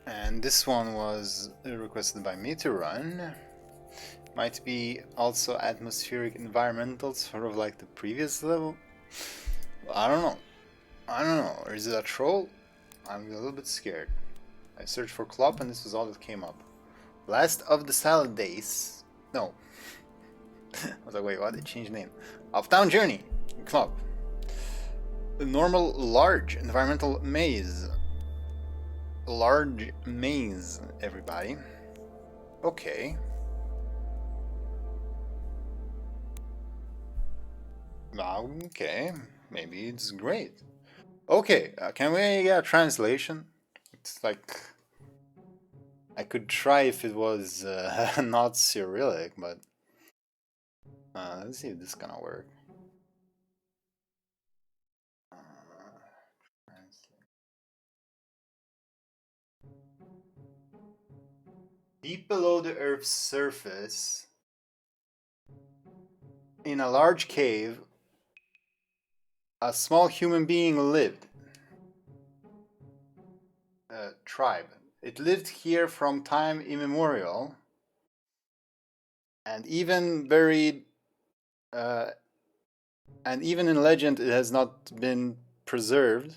And this one was requested by me to run. Might be also atmospheric environmental, sort of like the previous level. I don't know. Or is it a troll? I'm a little bit scared. I searched for klop and this was all that came up. Last of the Salad Days. No. I was like, wait, what? They changed name. Updown Journey. Klop. The normal large environmental maze. Large maze, everybody. Okay. Okay. Maybe it's great. Okay, can we get a translation? It's like... I could try if it was not Cyrillic, but... let's see if this is gonna work. Deep below the Earth's surface, in a large cave, a small human being lived. Tribe. It lived here from time immemorial, and even buried, and even in legend, it has not been preserved.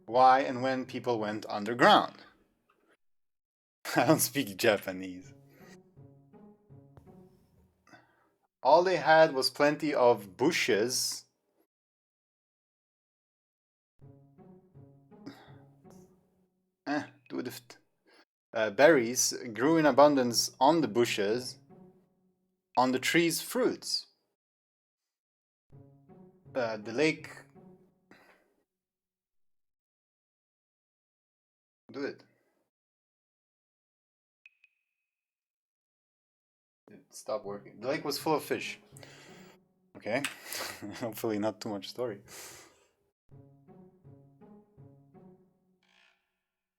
Why and when people went underground. I don't speak Japanese. All they had was plenty of bushes. Berries grew in abundance on the bushes, on the trees' fruits. The lake... Do it. It stopped working. The lake was full of fish. Okay. Hopefully not too much story.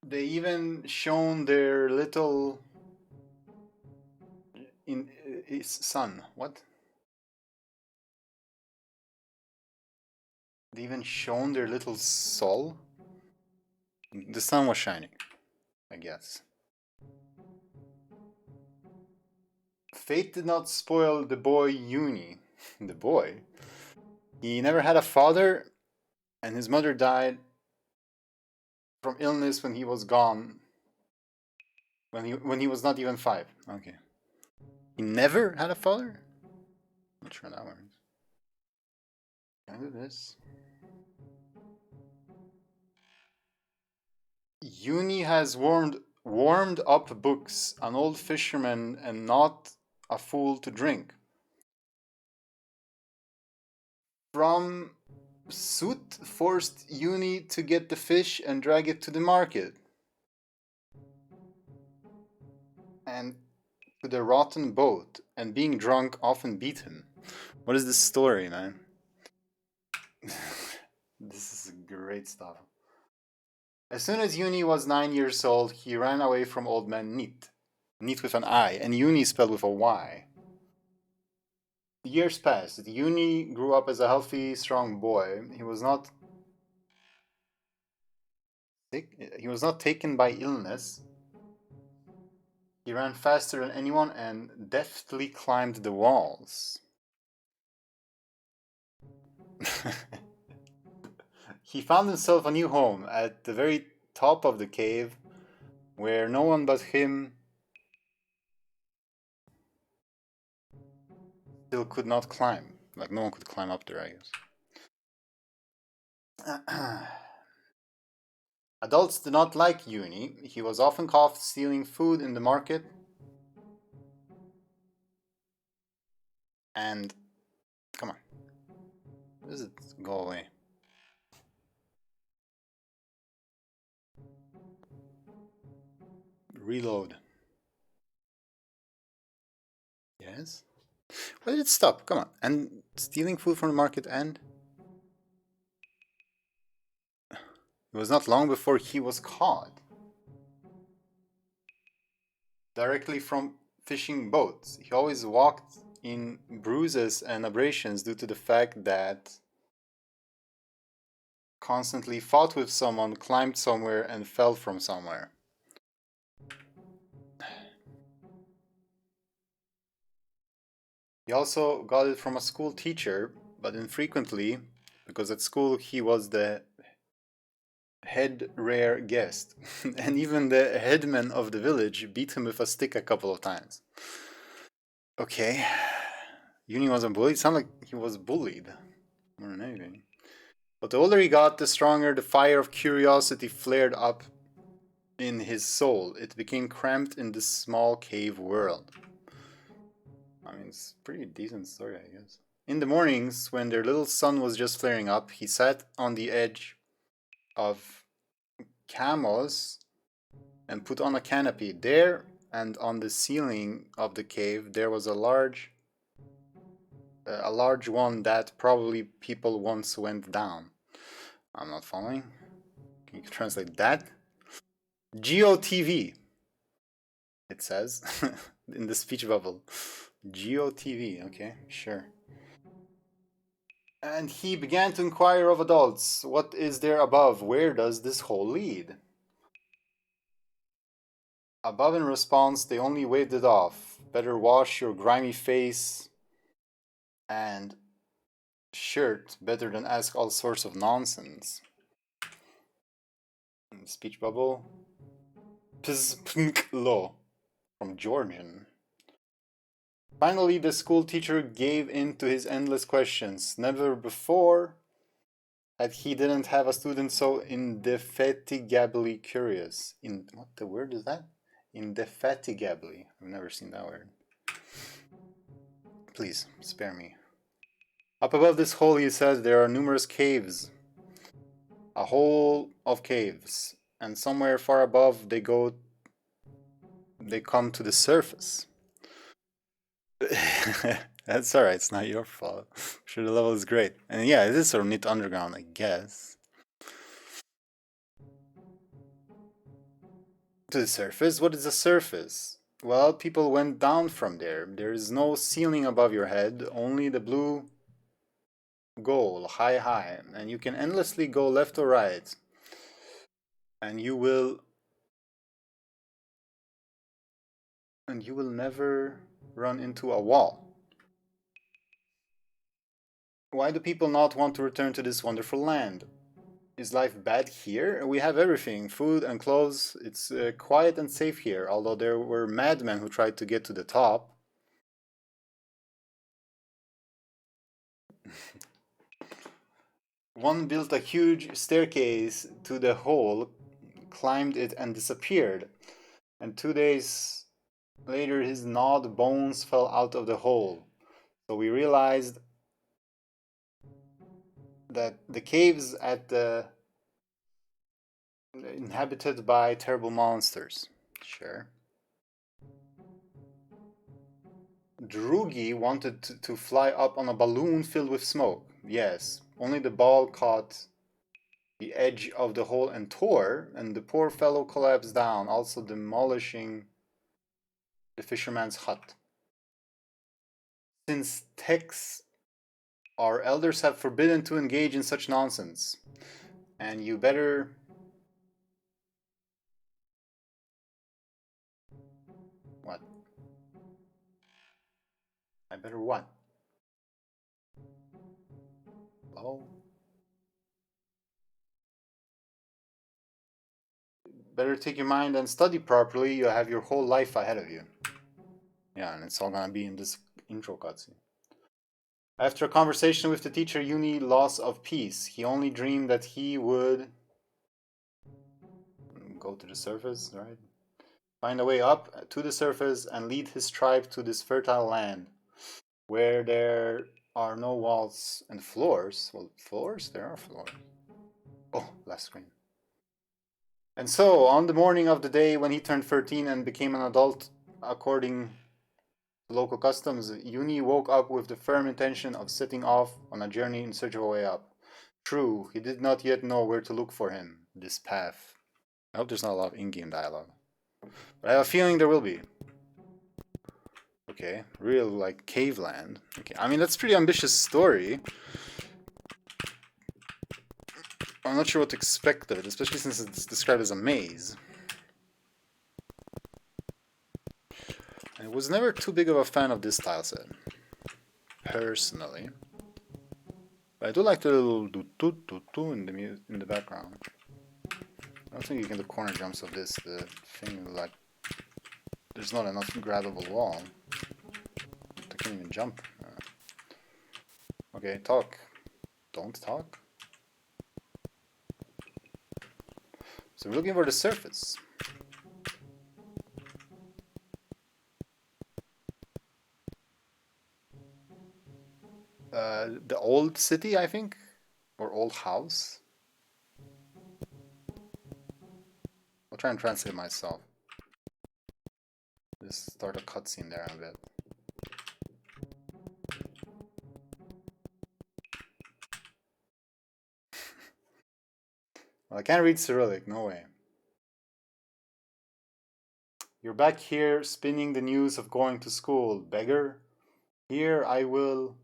They even shown their little... son. What? They even shown their little soul? The sun was shining, I guess. Fate did not spoil the boy Uni. The boy? He never had a father, and his mother died from illness when he was gone. When he was not even 5. Okay. He never had a father? Not sure that works. Can I do this? Uni has warmed up books, an old fisherman and not a fool to drink. From Soot forced Uni to get the fish and drag it to the market. And to the rotten boat, and being drunk often beat him. What is this story, man? This is great stuff. As soon as Uni was 9 years old, he ran away from old man Knytt. Knytt with an I, and Uni spelled with a Y. Years passed. Uni grew up as a healthy, strong boy. He was not sick. He was not taken by illness. He ran faster than anyone and deftly climbed the walls. He found himself a new home at the very top of the cave, where no one but him still could not climb. Like, no one could climb up there, I guess. Adults did not like Uni. He was often caught stealing food in the market. And... come on. Does it go away? Reload. Yes? Why did it stop? Come on. And stealing food from the market and... It was not long before he was caught. Directly from fishing boats. He always walked in bruises and abrasions due to the fact that constantly fought with someone, climbed somewhere, and fell from somewhere. He also got it from a school teacher, but infrequently, because at school he was the head rare guest. And even the headman of the village beat him with a stick a couple of times. Okay. Uni wasn't bullied? Sound like he was bullied more than anything. But the older he got, the stronger the fire of curiosity flared up in his soul. It became cramped in this small cave world. I mean, it's a pretty decent story, I guess. In the mornings, when their little sun was just flaring up, he sat on the edge of Camos and put on a canopy. There and on the ceiling of the cave, there was a large one that probably people once went down. I'm not following. Can you translate that? GOTV, it says in the speech bubble. GOTV, okay, sure. And he began to inquire of adults, what is there above? Where does this hole lead? Above in response, they only waved it off. Better wash your grimy face and shirt better than ask all sorts of nonsense. Speech bubble. Pzpnklo from Georgian. Finally, the school teacher gave in to his endless questions. Never before had he didn't have a student so indefatigably curious. What the word is that? Indefatigably. I've never seen that word. Please, spare me. Up above this hole, he says, there are numerous caves. A hole of caves. And somewhere far above, they come to the surface. That's alright, it's not your fault. I'm sure the level is great. And yeah, it is sort of Knytt Underground, I guess. To the surface? What is the surface? Well, people went down from there. There is no ceiling above your head, only the blue goal, high, high. And you can endlessly go left or right. And you will never run into a wall. Why do people not want to return to this wonderful land? Is life bad here? We have everything, food and clothes. It's quiet and safe here, although there were madmen who tried to get to the top. One built a huge staircase to the hole, climbed it and disappeared. And 2 days later his gnawed bones fell out of the hole. So we realized that the caves at the inhabited by terrible monsters. Sure. Drugi wanted to fly up on a balloon filled with smoke. Yes, only the ball caught the edge of the hole and tore, and the poor fellow collapsed down, also demolishing the fisherman's hut. Since texts our elders have forbidden to engage in such nonsense, and you better... What? I better what? Hello? Better take your mind and study properly. You have your whole life ahead of you. Yeah, and it's all gonna be in this intro cutscene. After a conversation with the teacher, Uni loss of peace. He only dreamed that he would go to the surface, right? Find a way up to the surface and lead his tribe to this fertile land where there are no walls and floors. Well, floors? There are floors. Oh, last screen. And so, on the morning of the day when he turned 13 and became an adult, according to local customs, Uni woke up with the firm intention of setting off on a journey in search of a way up. True, he did not yet know where to look for him, this path. I hope there's not a lot of in-game dialogue. But I have a feeling there will be. Okay, real, like, cave land. Okay, I mean, that's a pretty ambitious story. I'm not sure what to expect of it, especially since it's described as a maze. I was never too big of a fan of this tile set, personally. But I do like the little do in the background. I don't think you can do corner jumps of this. The thing like there's not enough grabbable wall. I can't even jump. Okay, talk. Don't talk. So we're looking for the surface. The old city, I think, or old house. I'll try and translate myself. Just start a cutscene there a bit. Well, I can't read Cyrillic, no way. You're back here spinning the news of going to school, beggar. Here I will.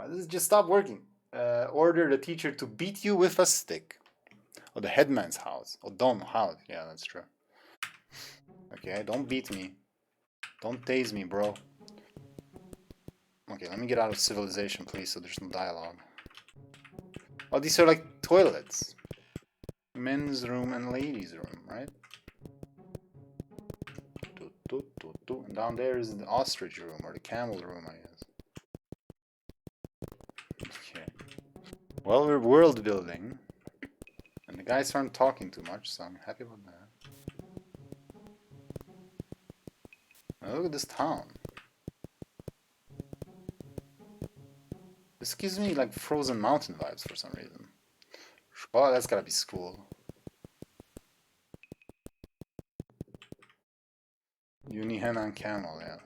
This is just stop working. Order the teacher to beat you with a stick. Or the headman's house. Or Dom house. Yeah, that's true. Okay, don't beat me. Don't tase me, bro. Okay, let me get out of civilization, please, so there's no dialogue. Oh, these are like toilets. Men's room and ladies' room, right? And down there is the ostrich room, or the camel room, I guess. Okay. Well, we're world building. And the guys aren't talking too much, so I'm happy about that. Now look at this town. This gives me like Frozen Mountain vibes for some reason. Oh, that's gotta be school. Unihen and camel, yeah.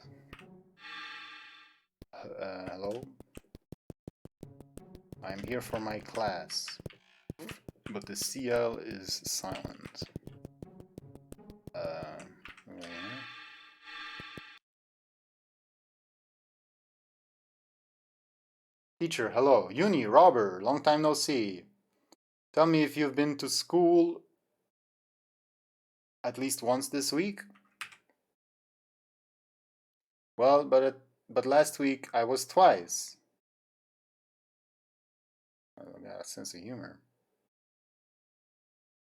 Hello? I'm here for my class. But the CL is silent. Okay. Teacher, hello. Uni, Robber, long time no see. Tell me if you've been to school at least once this week? Well, but last week I was twice. Oh, I got a sense of humor.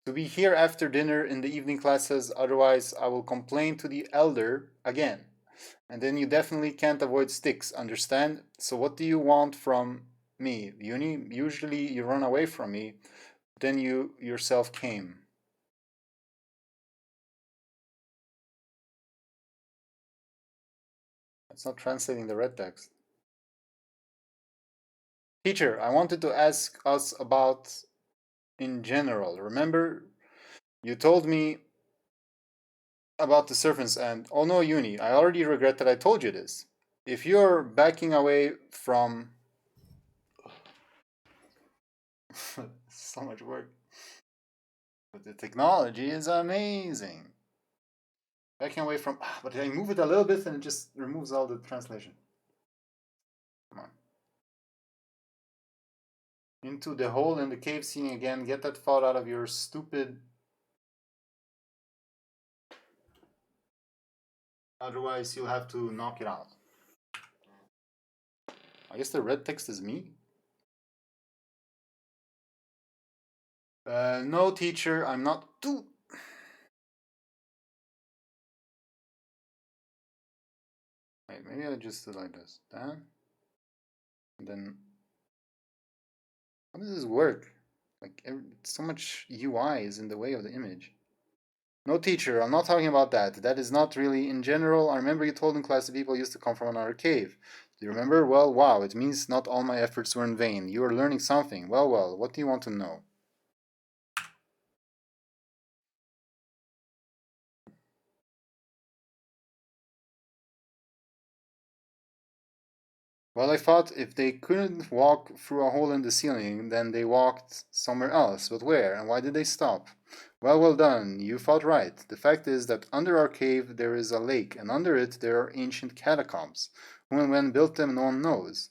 To be here after dinner in the evening classes, otherwise I will complain to the elder again. And then you definitely can't avoid sticks, understand? So what do you want from me, Uni? Usually you run away from me, then you yourself came. It's not translating the red text. Teacher, I wanted to ask us about in general. Remember, you told me about the servants and oh no, Uni, I already regret that I told you this. If you're backing away from so much work. But the technology is amazing. Backing away from but I move it a little bit and it just removes all the translation. Come on. Into the hole in the cave scene again. Get that thought out of your stupid. Otherwise, you'll have to knock it out. I guess the red text is me. No, teacher, I'm not too. Wait, maybe I just do like this. Down. And then. How does this work? Like, so much UI is in the way of the image. No, teacher, I'm not talking about that. That is not really in general. I remember you told in class that people used to come from another cave. Do you remember? Well, wow, it means not all my efforts were in vain. You are learning something. Well, what do you want to know? Well, I thought if they couldn't walk through a hole in the ceiling, then they walked somewhere else. But where? And why did they stop? Well, well done. You fought right. The fact is that under our cave there is a lake, and under it there are ancient catacombs. Who and when built them, no one knows.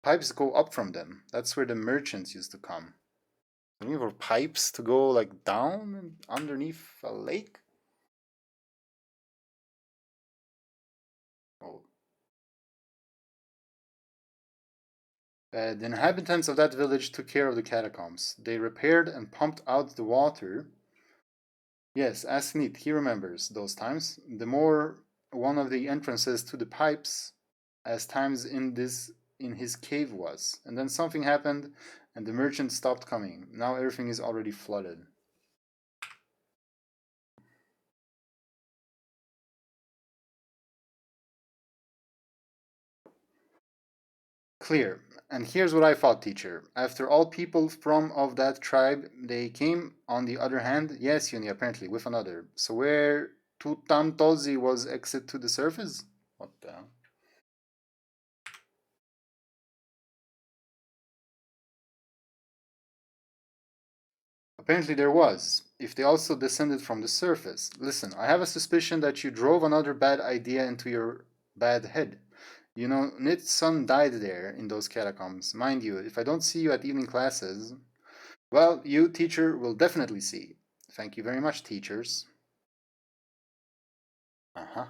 Pipes go up from them. That's where the merchants used to come. Looking for pipes to go like down and underneath a lake? Oh. The inhabitants of that village took care of the catacombs. They repaired and pumped out the water. Yes, ask Knytt, he remembers those times. The more one of the entrances to the pipes as times in his cave was. And then something happened and the merchant stopped coming. Now everything is already flooded. Clear. And here's what I thought, teacher. After all people from of that tribe, they came on the other hand, yes, Uni, apparently, with another. So where Tutantozi was exit to the surface? What the hell? Apparently there was, if they also descended from the surface. Listen, I have a suspicion that you drove another bad idea into your bad head. You know, Knytt's son died there in those catacombs. Mind you, if I don't see you at evening classes, well, you, teacher, will definitely see. Thank you very much, teachers. Uh-huh.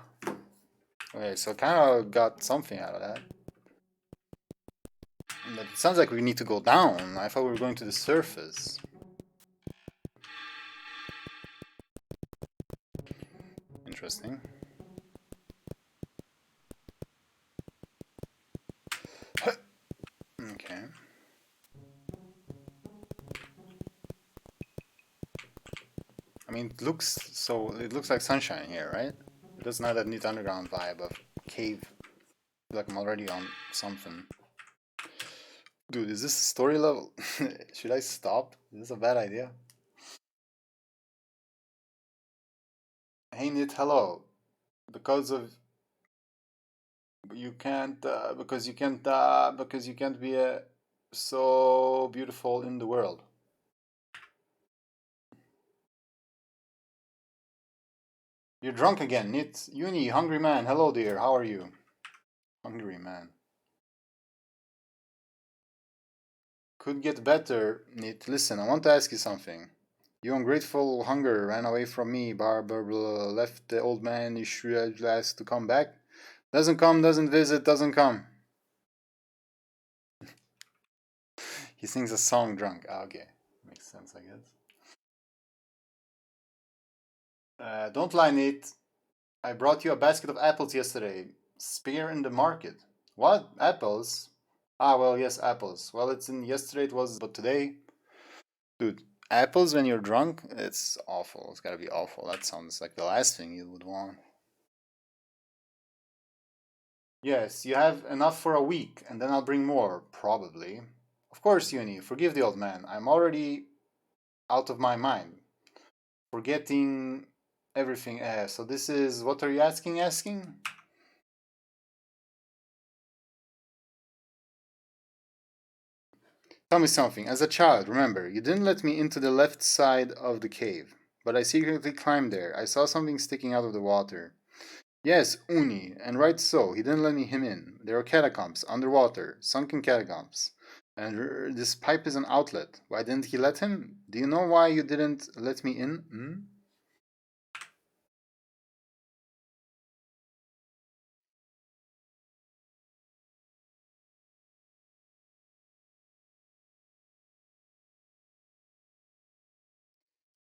Okay, so kind of got something out of that. But it sounds like we need to go down. I thought we were going to the surface. Interesting. Okay. I mean, it looks like sunshine here, right? It doesn't have that neat underground vibe of cave. I feel like I'm already on something. Dude, is this story level? Should I stop? Is this a bad idea? Hey Nit, hello. Because of you can't because you can't be so beautiful in the world. You're drunk again, Nit. Uni, hungry man. Hello dear, how are you? Hungry man. Could get better, Nit. Listen, I want to ask you something. You ungrateful hunger ran away from me, Barbara left the old man you should ask to come back. Doesn't come, doesn't visit, doesn't come. He sings a song drunk. Ah, okay. Makes sense, I guess. Don't lie, Nate. I brought you a basket of apples yesterday. Spear in the market. What? Apples? Ah, well, yes, apples. Well, it's in yesterday it was, but today. Dude, apples when you're drunk? It's awful. It's gotta be awful. That sounds like the last thing you would want. Yes, you have enough for a week, and then I'll bring more, probably. Of course, Uni, forgive the old man. I'm already out of my mind. Forgetting everything. So this is, what are you asking? Tell me something. As a child, remember, you didn't let me into the left side of the cave, but I secretly climbed there. I saw something sticking out of the water. Yes, Uni, and right so, he didn't let me him in. There are catacombs, underwater, sunken catacombs. And this pipe is an outlet. Why didn't he let him? Do you know why you didn't let me in? Hmm?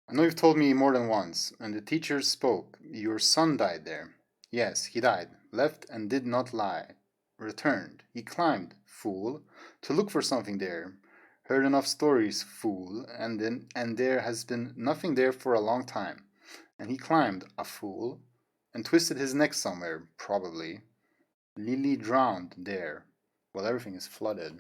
I know you've told me more than once, and the teacher spoke. Your son died there. Yes, he died, left and did not lie. Returned. He climbed, fool, to look for something there. Heard enough stories, fool, and there has been nothing there for a long time. And he climbed, a fool, and twisted his neck somewhere, probably. Lily drowned there. Well, everything is flooded.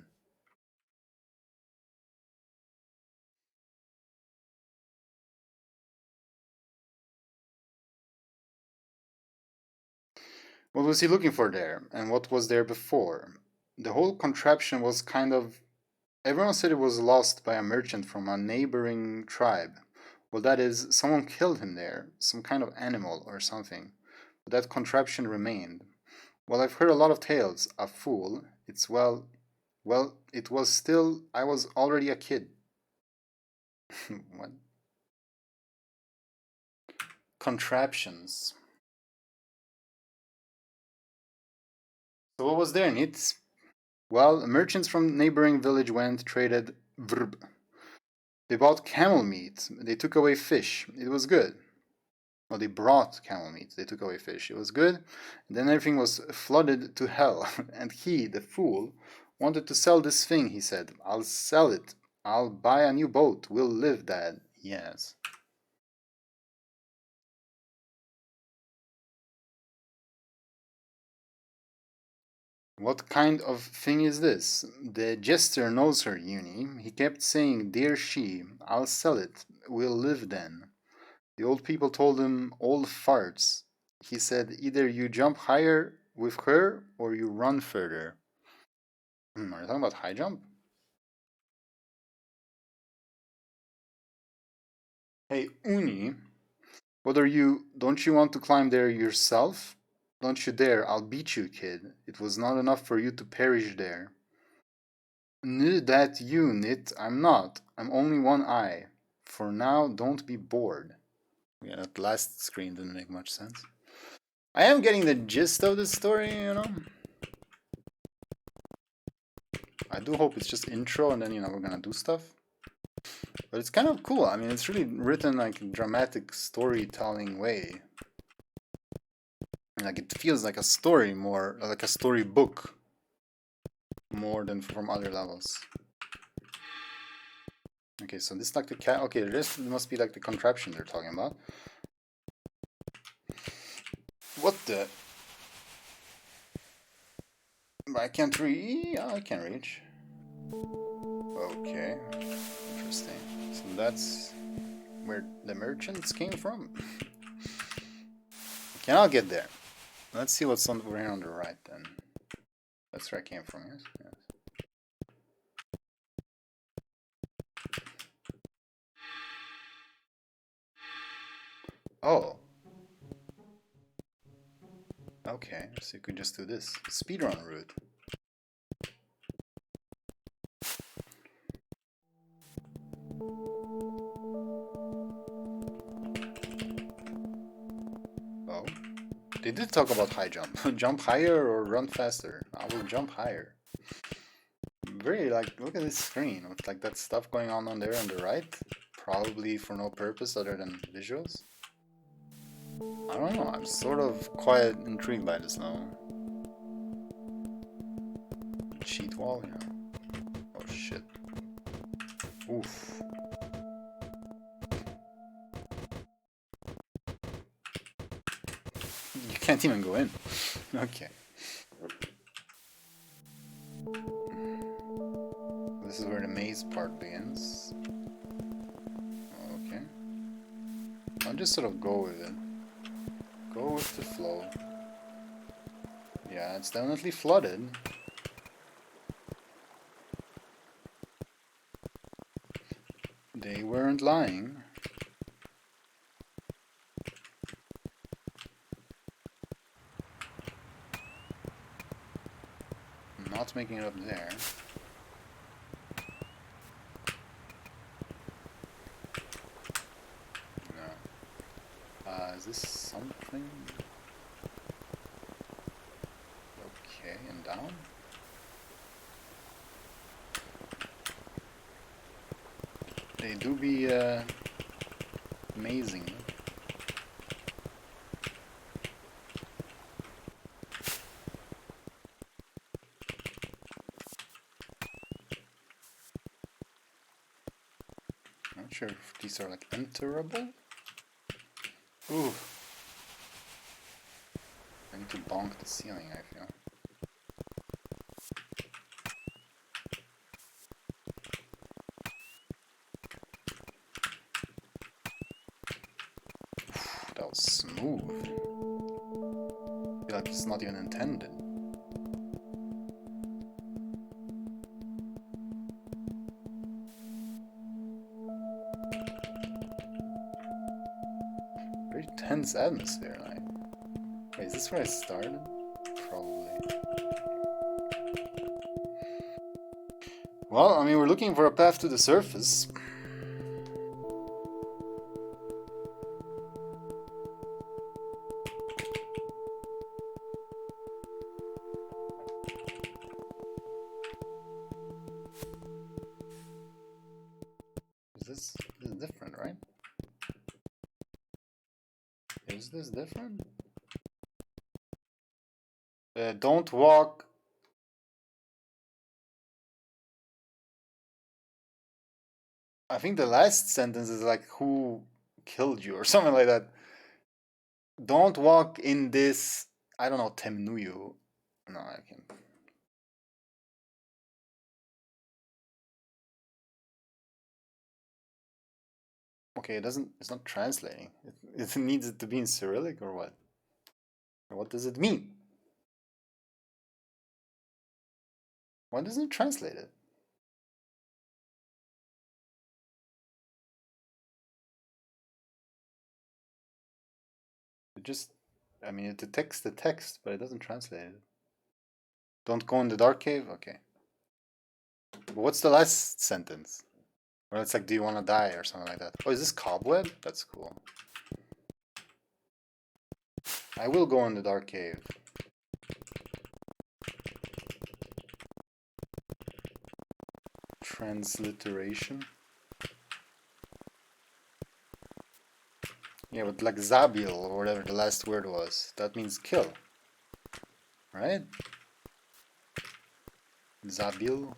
What was he looking for there, and what was there before? The whole contraption was kind of. Everyone said it was lost by a merchant from a neighboring tribe. Well, that is, someone killed him there, some kind of animal or something. But that contraption remained. Well, I've heard a lot of tales. A fool. It's well, it was still. I was already a kid. What? Contraptions. So what was there in it? Well, merchants from neighboring village went, traded vrb. They bought camel meat. They took away fish. It was good. Well, they brought camel meat. They took away fish. It was good. And then everything was flooded to hell. And he, the fool, wanted to sell this thing, he said. I'll sell it. I'll buy a new boat. We'll live, Dad. Yes. What kind of thing is this? The jester knows her, Uni. He kept saying, Dear she, I'll sell it. We'll live then. The old people told him old farts. He said, either you jump higher with her or you run further. Are you talking about high jump? Hey, Uni, don't you want to climb there yourself? Don't you dare, I'll beat you, kid. It was not enough for you to perish there. That you, Knytt, I'm not. I'm only one eye. For now, don't be bored. Yeah, that last screen didn't make much sense. I am getting the gist of the story, you know? I do hope it's just intro and then, we're gonna do stuff. But it's kind of cool. I mean, it's really written like a dramatic storytelling way. Like it feels like a story more, like a storybook, more than from other levels. Okay, so this is like the cat. Okay, this must be like the contraption they're talking about. What the? I can't reach. Yeah, I can reach. Okay, interesting. So that's where the merchants came from. Cannot get there. Let's see what's over here on the right then. That's where I came from, yes? Yes. Oh. Okay, so you could just do this. Speedrun route. Oh. They did talk about high jump. Jump higher or run faster. I will jump higher. Very like, look at this screen with like that stuff going on there on the right. Probably for no purpose other than visuals. I don't know, I'm sort of quite intrigued by this now. Sheet wall, yeah. Oh shit. Oof. You can't even go in. Okay. This is where the maze part begins. Okay. I'll just sort of go with it. Go with the flow. Yeah, it's definitely flooded. They weren't lying. I'm not making it up there. No. Is this something? Okay, and down? They do be amazing. Not sure if these are like enterable. Ooh. I need to bonk the ceiling, I feel. That was smooth. I feel like it's not even intended. tense atmosphere. Like, wait, is this where I started? Probably. Well, I mean, we're looking for a path to the surface. This is different, right? Is this different? Don't walk. I think the last sentence is like, who killed you or something like that. Don't walk in this, I don't know, temnuyu. No, I can't. Okay, it's not translating. It needs it to be in Cyrillic or what? Or what does it mean? Why doesn't it translate it? It just, I mean, it detects the text, but it doesn't translate it. Don't go in the dark cave? Okay. But what's the last sentence? Well, it's like, do you want to die or something like that. Oh, is this cobweb? That's cool. I will go in the dark cave. Transliteration. Yeah, but like Zabil or whatever the last word was, that means kill. Right? Zabil.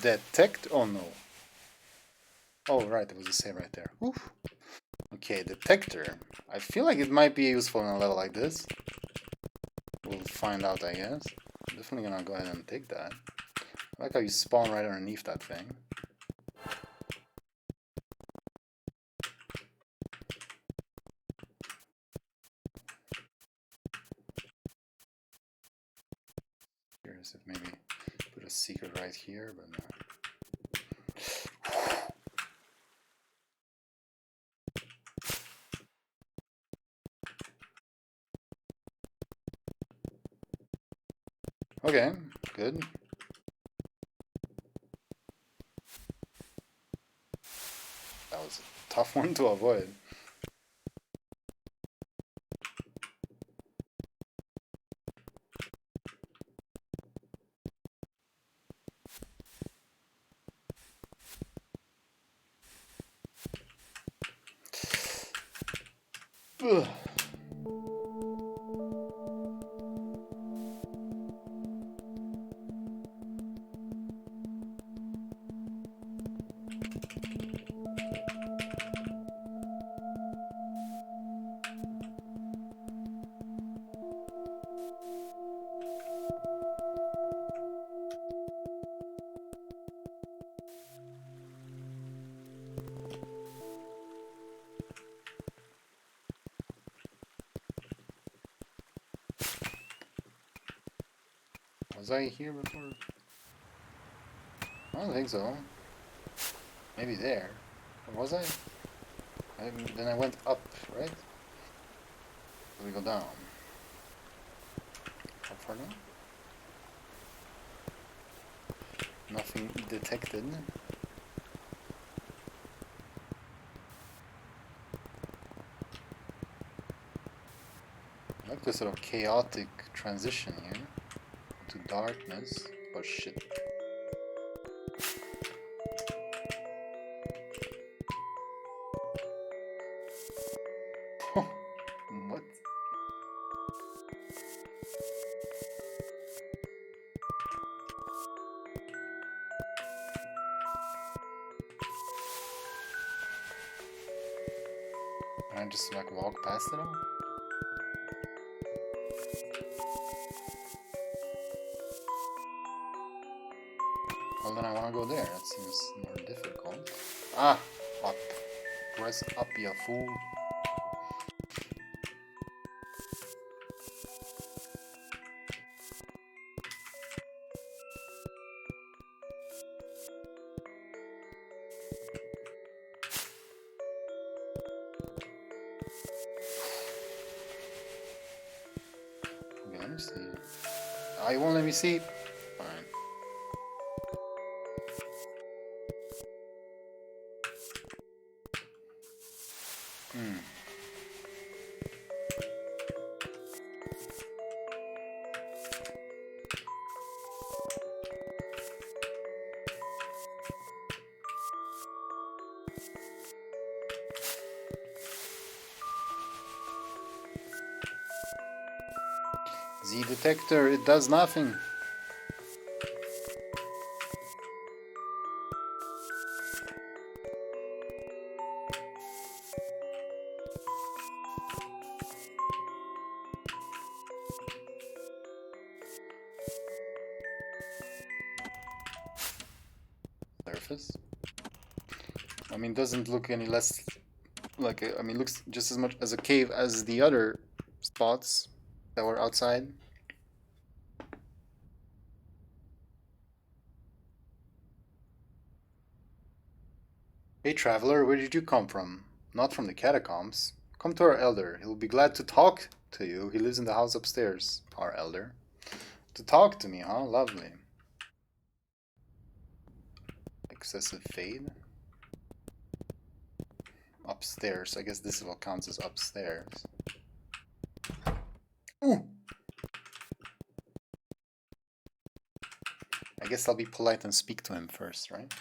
Detect? Oh no. Oh right, it was the same right there. Oof. Okay, detector. I feel like it might be useful in a level like this. We'll find out, I guess. I'm definitely gonna go ahead and take that. I like how you spawn right underneath that thing. Curious if maybe put a secret right here, but no. Okay, good. That was a tough one to avoid. Ugh. Was I here before? I don't think so. Maybe there. Or was I? Then I went up, right? We go down. How far now? Nothing detected. I like this sort of chaotic transition here to darkness. Oh shit. What? Can I just like walk past it all? Well then I wanna go there, that seems more difficult. Ah! Up. Press up, you fool. I me see. Oh, you won't let me see? Fine. Hmm. The detector, it does nothing. Surface? I mean, doesn't look any less like I mean, looks just as much as a cave as the other spots that were outside. Hey traveler, where did you come from? Not from the catacombs. Come to our elder. He'll be glad to talk to you. He lives in the house upstairs. Our elder. To talk to me, huh? Lovely. Excessive fade. Upstairs. I guess this is what counts as upstairs. Ooh! I guess I'll be polite and speak to him first, right?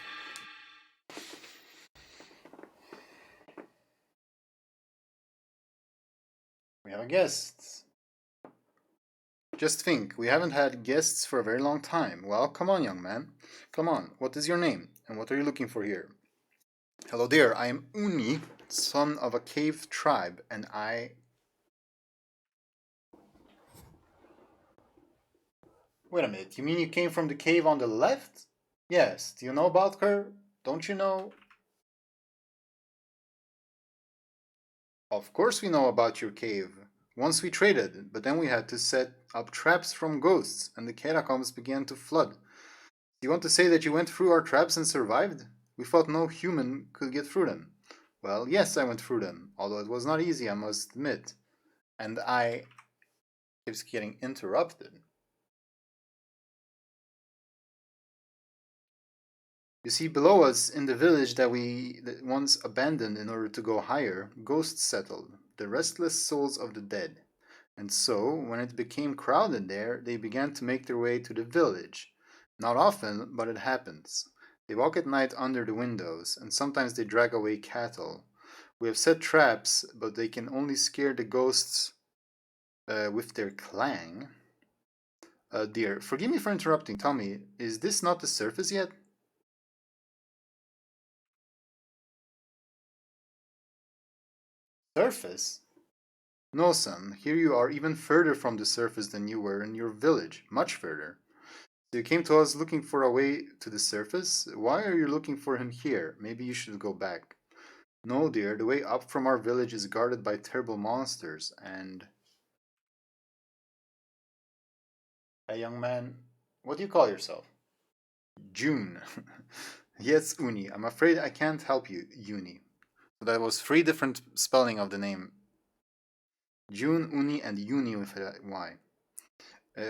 We have a guest. Just think, we haven't had guests for a very long time. Well, come on, young man. Come on, what is your name? And what are you looking for here? Hello there, I am Uni, son of a cave tribe, and I... Wait a minute, you mean you came from the cave on the left? Yes, do you know about her? Don't you know? Of course we know about your cave. Once we traded, but then we had to set up traps from ghosts, and the catacombs began to flood. Do you want to say that you went through our traps and survived? We thought no human could get through them. Well, yes, I went through them, although it was not easy, I must admit. And I keeps getting interrupted. You see, below us, in the village that we once abandoned in order to go higher, ghosts settled, the restless souls of the dead. And so, when it became crowded there, they began to make their way to the village. Not often, but it happens. They walk at night under the windows, and sometimes they drag away cattle. We have set traps, but they can only scare the ghosts with their clang. Dear, forgive me for interrupting. Tell me, is this not the surface yet? Surface? No, son. Here you are even further from the surface than you were in your village. Much further. So you came to us looking for a way to the surface? Why are you looking for him here? Maybe you should go back. No, dear. The way up from our village is guarded by terrible monsters, and... Hey, young man. What do you call yourself? June. Yes, Uni. I'm afraid I can't help you, Uni. So that was three different spelling of the name. June, Uni, and Uni with a Y.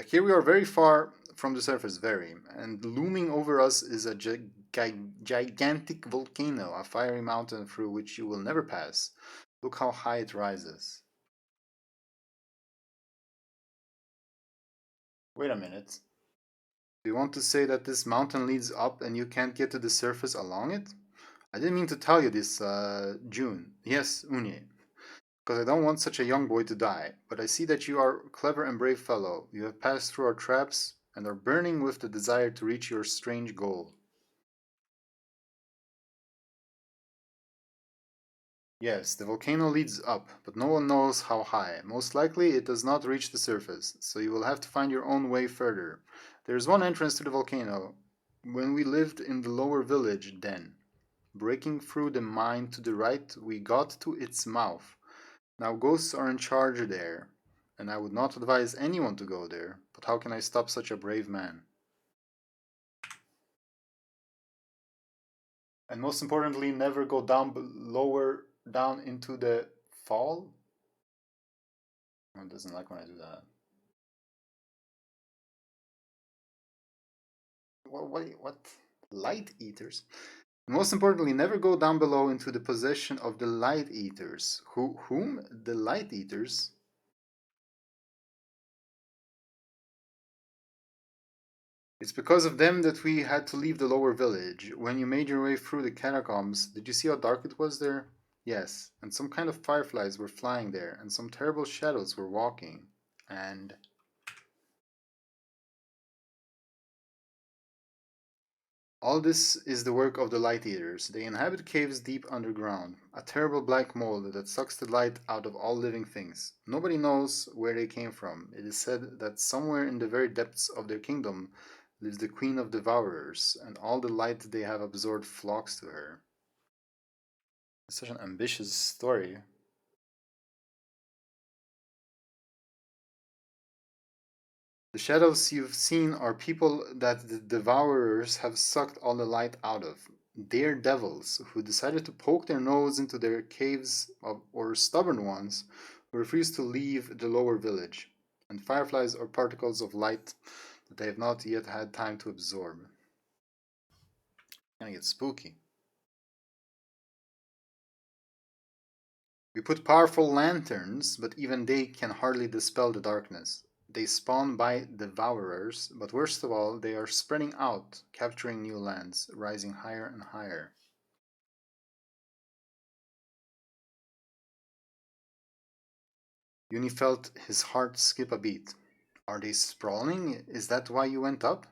Here we are very far from the surface, very, and looming over us is a gigantic volcano, a fiery mountain through which you will never pass. Look how high it rises. Wait a minute. Do you want to say that this mountain leads up and you can't get to the surface along it? I didn't mean to tell you this, June. Yes, Uni, because I don't want such a young boy to die. But I see that you are a clever and brave fellow. You have passed through our traps and are burning with the desire to reach your strange goal. Yes, the volcano leads up, but no one knows how high. Most likely it does not reach the surface, so you will have to find your own way further. There is one entrance to the volcano. When we lived in the lower village, then, breaking through the mine to the right, we got to its mouth. Now ghosts are in charge there, and I would not advise anyone to go there, but how can I stop such a brave man? And most importantly, never go down lower down into the fall. One doesn't like when I do that. What? Light eaters? Most importantly, never go down below into the possession of the light eaters. Whom? The light eaters? It's because of them that we had to leave the lower village. When you made your way through the catacombs, did you see how dark it was there? Yes, and some kind of fireflies were flying there, and some terrible shadows were walking. And all this is the work of the Light Eaters. They inhabit caves deep underground, a terrible black mold that sucks the light out of all living things. Nobody knows where they came from. It is said that somewhere in the very depths of their kingdom lives the Queen of Devourers, and all the light they have absorbed flocks to her. It's such an ambitious story. The shadows you've seen are people that the Devourers have sucked all the light out of. They're devils who decided to poke their nose into their caves, or stubborn ones who refuse to leave the lower village. And fireflies are particles of light that they have not yet had time to absorb. Gonna get spooky. We put powerful lanterns, but even they can hardly dispel the darkness. They spawn by devourers, but worst of all, they are spreading out, capturing new lands, rising higher and higher. Uni felt his heart skip a beat. Are they sprawling? Is that why you went up?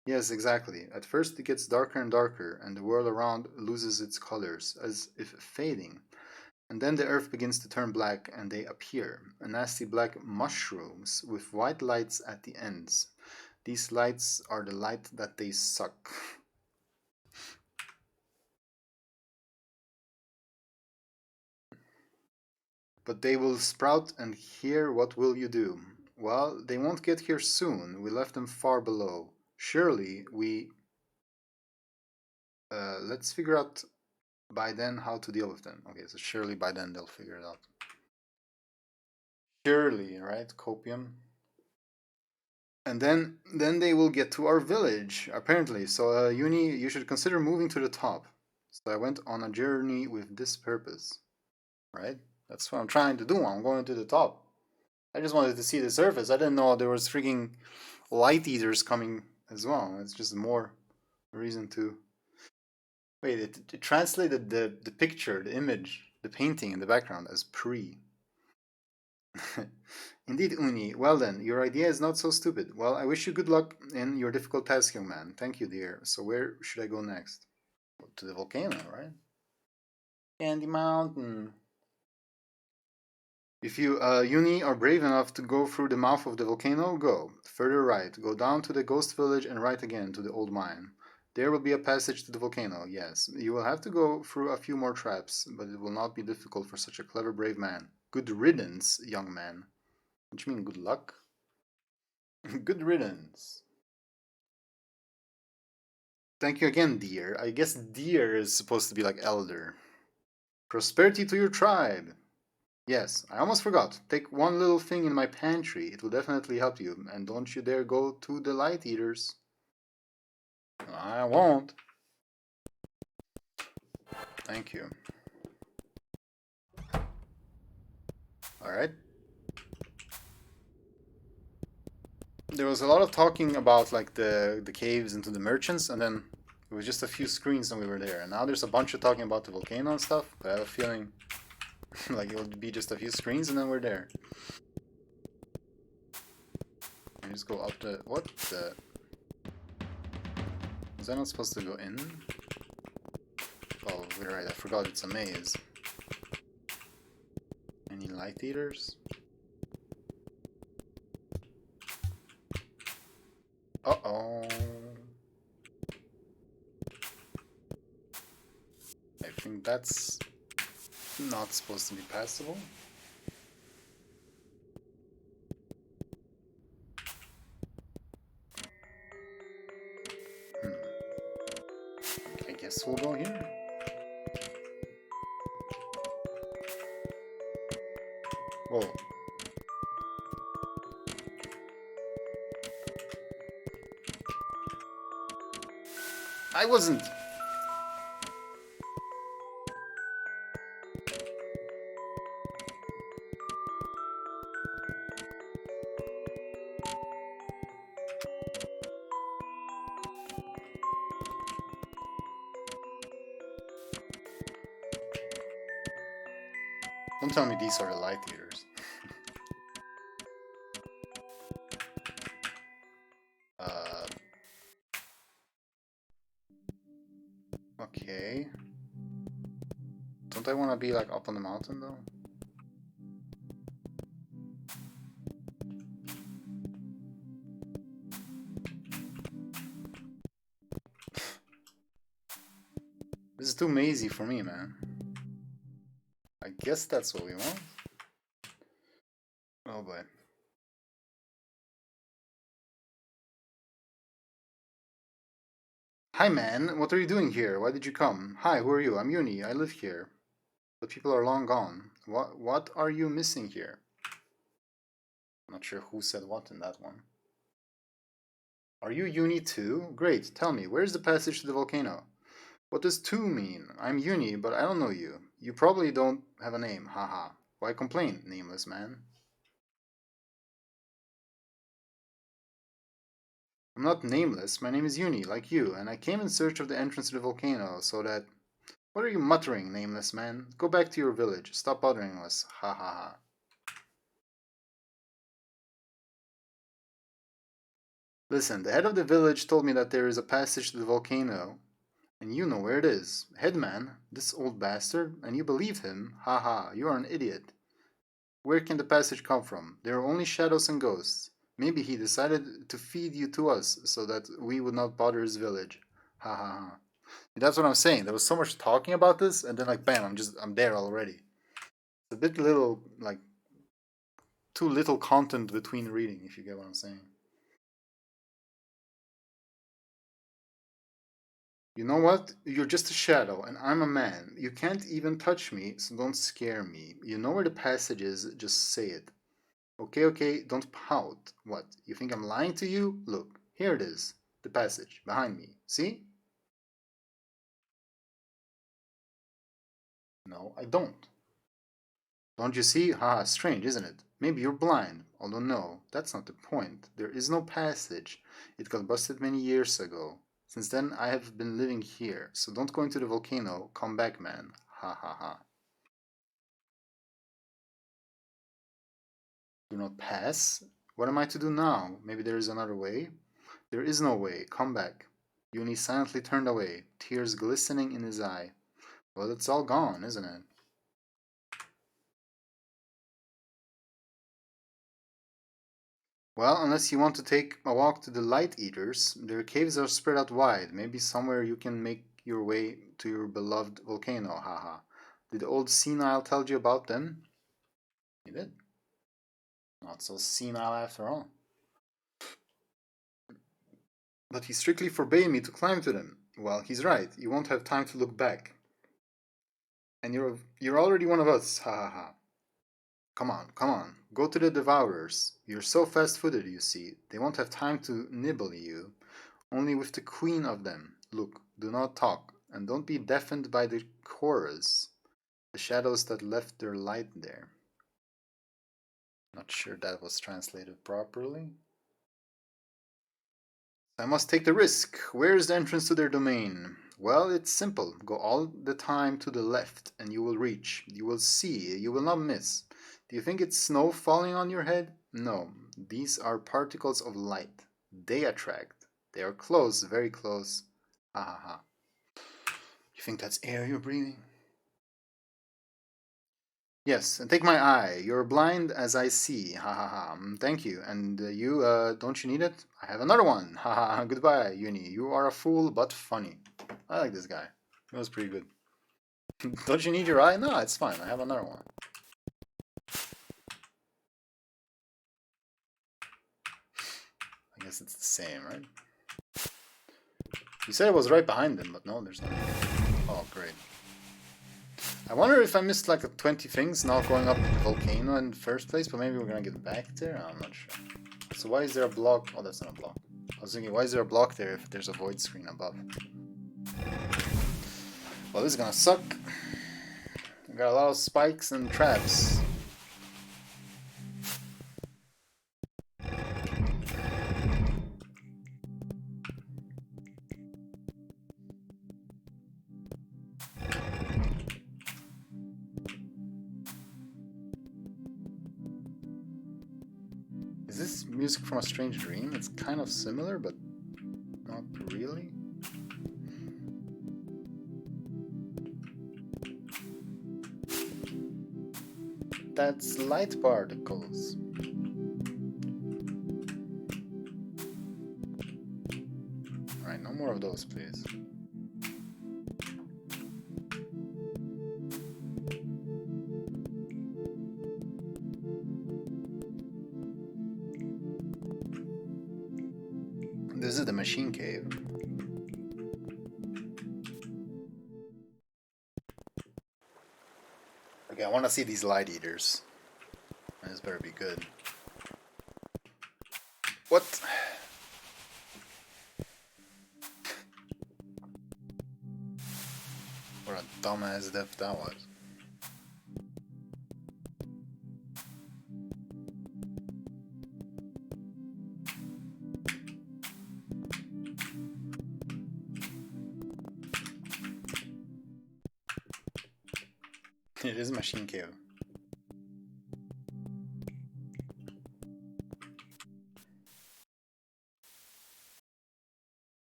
Yes, exactly. At first it gets darker and darker, and the world around loses its colors, as if fading. And then the earth begins to turn black, and they appear, nasty black mushrooms with white lights at the ends. These lights are the light that they suck. But they will sprout, and here what will you do? Well, they won't get here soon. We left them far below. Surely we... let's figure out by then how to deal with them. Okay, so surely by then they'll figure it out. Surely, right? Copium. And then they will get to our village, apparently. So, Uni, you should consider moving to the top. So I went on a journey with this purpose. Right? That's what I'm trying to do. I'm going to the top. I just wanted to see the surface. I didn't know there was freaking light eaters coming as well. It's just more reason to... Wait, it translated the picture, the image, the painting in the background as pre. Indeed, Uni. Well then, your idea is not so stupid. Well, I wish you good luck in your difficult task, young man. Thank you, dear. So where should I go next? To the volcano, right? Candy Mountain. If you, Uni, are brave enough to go through the mouth of the volcano, go. Further right. Go down to the ghost village and right again to the old mine. There will be a passage to the volcano, yes. You will have to go through a few more traps, but it will not be difficult for such a clever, brave man. Good riddance, young man. What do you mean, good luck? Good riddance. Thank you again, dear. I guess dear is supposed to be like elder. Prosperity to your tribe. Yes, I almost forgot. Take one little thing in my pantry. It will definitely help you. And don't you dare go to the light eaters. I won't. Thank you. Alright. There was a lot of talking about like the caves and to the merchants, and then it was just a few screens and we were there. And now there's a bunch of talking about the volcano and stuff, but I have a feeling like it'll be just a few screens and then we're there. I just go up the... What the... Was I not supposed to go in? Oh, we're right, I forgot it's a maze. Any light eaters? Uh-oh. I think that's not supposed to be passable. I guess we'll go here. Whoa. I wasn't. Don't tell me these are the light eaters. Okay. Don't I want to be like up on the mountain though? This is too mazy for me, man. I guess that's what we want. Oh boy. Hi man, what are you doing here? Why did you come? Hi, who are you? I'm Uni, I live here. But people are long gone. What are you missing here? I'm not sure who said what in that one. Are you Uni too? Great, tell me, where's the passage to the volcano? What does two mean? I'm Uni, but I don't know you. You probably don't have a name, haha. Why complain, nameless man? I'm not nameless, my name is Uni, like you, and I came in search of the entrance to the volcano, so that... What are you muttering, nameless man? Go back to your village, stop bothering us, ha ha ha. Listen, the head of the village told me that there is a passage to the volcano, and you know where it is. Headman, this old bastard, and you believe him? Ha ha, you are an idiot. Where can the passage come from? There are only shadows and ghosts. Maybe he decided to feed you to us so that we would not bother his village. Ha ha ha. That's what I'm saying. There was so much talking about this, and then like bam, I'm there already. It's a bit little like too little content between reading, if you get what I'm saying. You know what? You're just a shadow, and I'm a man. You can't even touch me, so don't scare me. You know where the passage is, just say it. Okay, okay, don't pout. What? You think I'm lying to you? Look, here it is. The passage, behind me. See? No, I don't. Don't you see? Ha, strange, isn't it? Maybe you're blind. Although no, that's not the point. There is no passage. It got busted many years ago. Since then, I have been living here. So don't go into the volcano. Come back, man. Ha ha ha. Do not pass? What am I to do now? Maybe there is another way? There is no way. Come back. Uni silently turned away, tears glistening in his eye. Well, it's all gone, isn't it? Well, unless you want to take a walk to the Light Eaters, their caves are spread out wide. Maybe somewhere you can make your way to your beloved volcano, haha. Did the old senile tell you about them? He did. Not so senile after all. But he strictly forbade me to climb to them. Well, he's right. You won't have time to look back. And you're already one of us, ha ha ha. Come on, come on. Go to the Devourers. You're so fast-footed, you see. They won't have time to nibble you. Only with the queen of them. Look, do not talk, and don't be deafened by the chorus. The shadows that left their light there. Not sure that was translated properly. I must take the risk. Where is the entrance to their domain? Well, it's simple. Go all the time to the left, and you will reach. You will see. You will not miss. Do you think it's snow falling on your head? No. These are particles of light. They attract. They are close, very close. Ha ha ha. You think that's air you're breathing? Yes, and take my eye. You're blind as I see. Ha ha ha. Thank you. And you, don't you need it? I have another one. Ha ha ha. Goodbye, Uni. You are a fool, but funny. I like this guy. That was pretty good. Don't you need your eye? No, it's fine. I have another one. I guess it's the same, right? You said it was right behind them, but no, there's not. Oh, great. I wonder if I missed like 20 things not going up the volcano in the first place, but maybe we're gonna get back there? I'm not sure. So why is there a block? Oh, that's not a block. I was thinking, why is there a block there if there's a void screen above? Well, this is gonna suck. We got a lot of spikes and traps. Is this music from a strange dream? It's kind of similar, but not really. That's light particles. Alright, no more of those, please. This is the machine cave. Okay, I want to see these light eaters. This better be good. What? What a dumbass death that was. It is machine cave.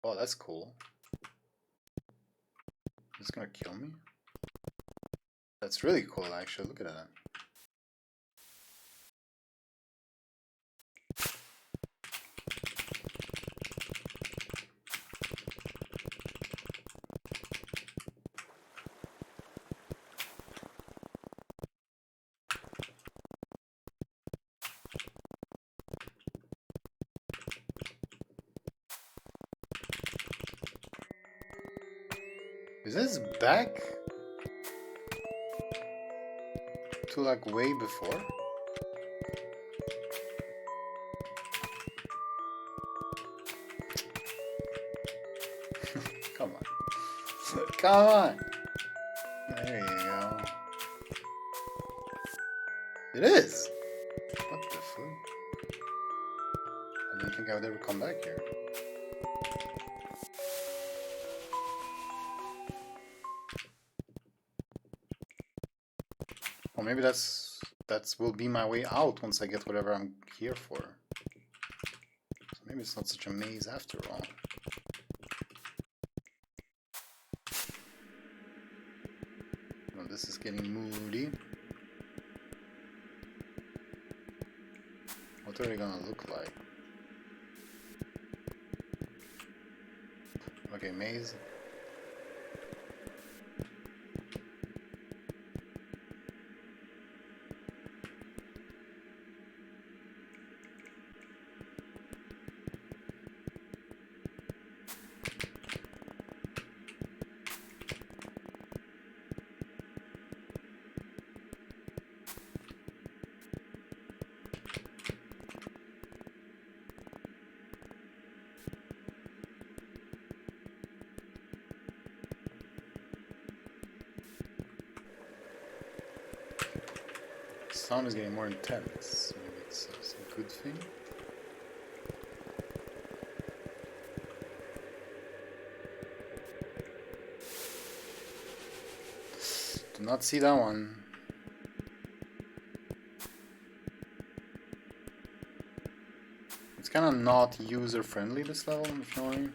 Oh, that's cool. It's gonna kill me? That's really cool, actually. Look at that. Is this back to like way before? Come on. Come on! There you go. It is! What the fuck? I didn't think I would ever come back here. Or maybe that's will be my way out once I get whatever I'm here for. So maybe it's not such a maze after all. Well, this is getting moody. What are they gonna look like? Okay, maze. Sound is getting more intense. Maybe it's a good thing. Do not see that one. It's kind of not user friendly, this level, if you know what I mean.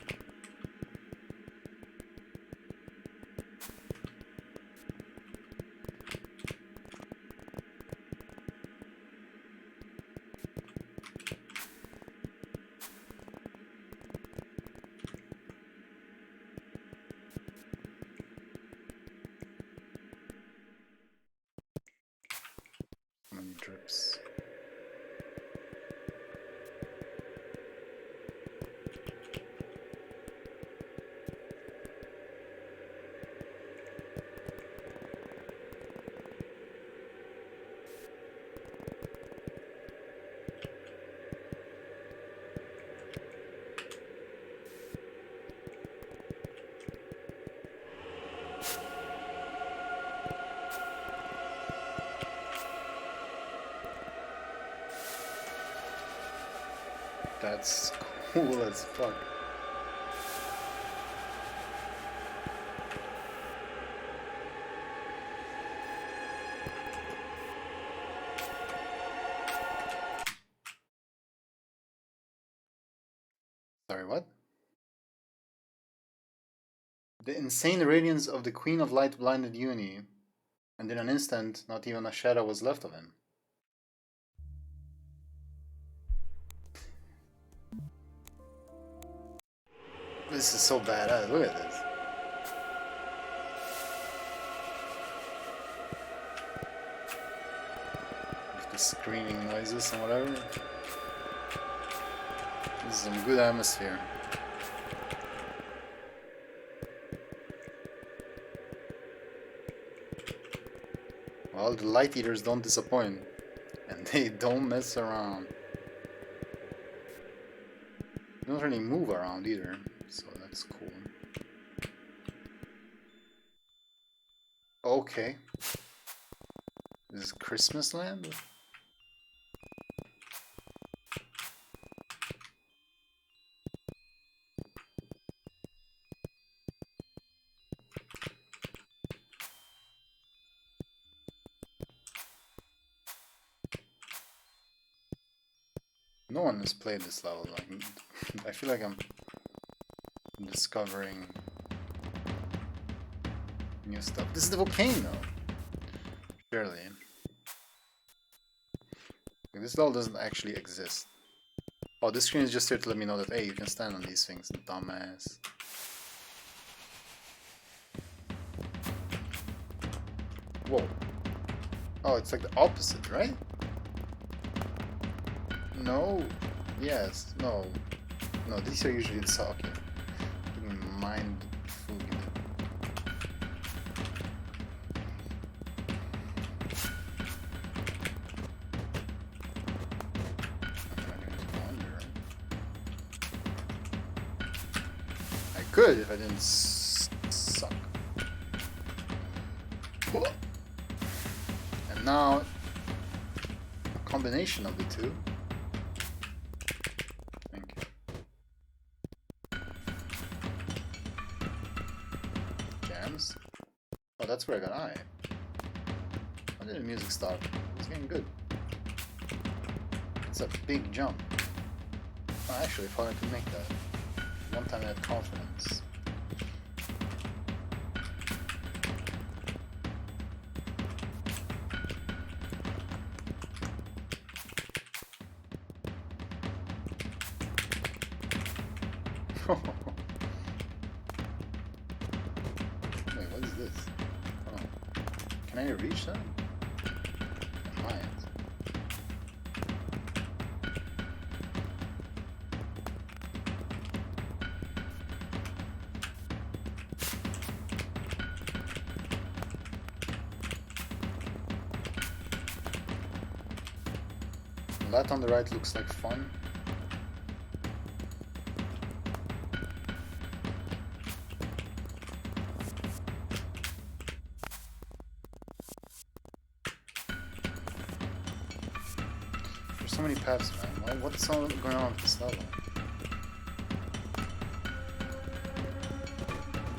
Drips. That's cool as fuck. Sorry, what? The insane radiance of the Queen of Light blinded Uni, and in an instant, not even a shadow was left of him. This is so badass. Look at this. With the screaming noises and whatever. This is some good atmosphere. Well, the Light Eaters don't disappoint. And they don't mess around. They don't really move around either, so that's cool. Okay. This is Christmas Land? No one has played this level. Like, I feel like I'm discovering new stuff. This is the volcano. Surely. This level doesn't actually exist. Oh, this screen is just here to let me know that, hey, you can stand on these things, dumbass. Whoa. Oh, it's like the opposite, right? No. Yes. No. No, these are usually the socket. Mind food. I could if I didn't suck. And now, a combination of the two. Oh, that's where I got eye. When did the music start? It's getting good. It's a big jump. Oh, actually, I thought I could make that. One time I had confidence. Wait, what is this? Can I reach that? I might. That on the right looks like fun. So many paths, man. What's all going on with this level?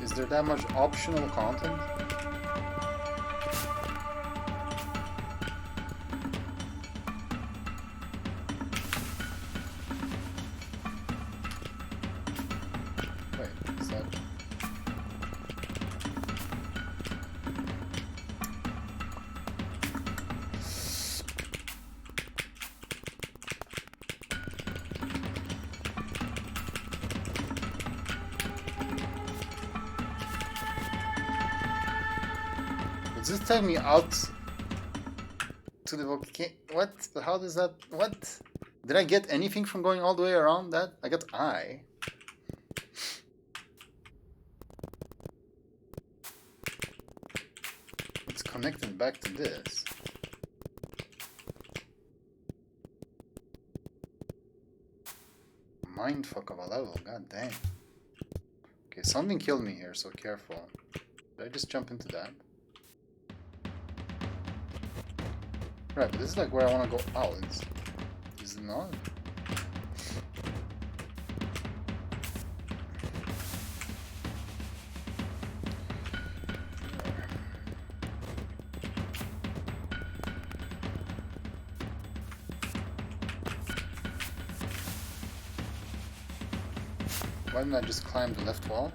Is there that much optional content? Wait, is that... Does this take me out to the volcano? What? How does that... What? Did I get anything from going all the way around that? I got eye. It's connected back to this. Mindfuck of a level, god dang. Okay, something killed me here, so careful. Did I just jump into that? Right, but this is like where I want to go out. Is it not? Why didn't I just climb the left wall?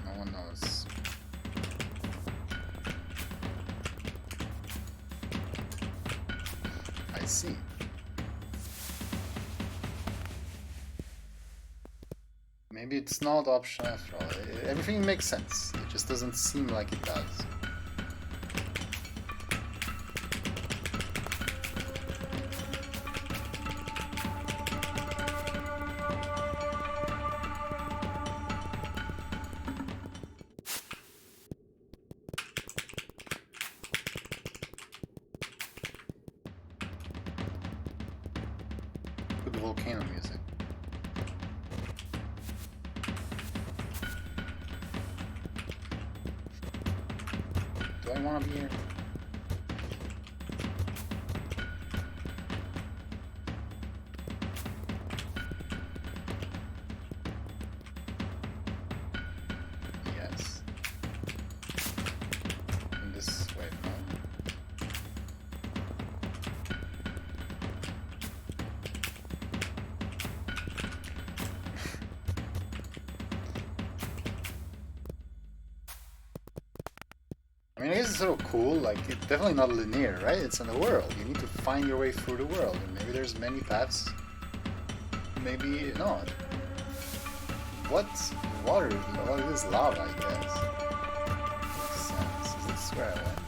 No one knows. I see. Maybe it's not optional after all. Everything makes sense. It just doesn't seem like it does. Good volcano music. Do I want to be here? Yes. In this way, no. I mean, I guess it's sort of cool, like, it's definitely not linear, right? It's in the world. You need to find your way through the world, and maybe there's many paths. Maybe not. What? Water? What is lava, I guess. Makes sense. Is this where I went?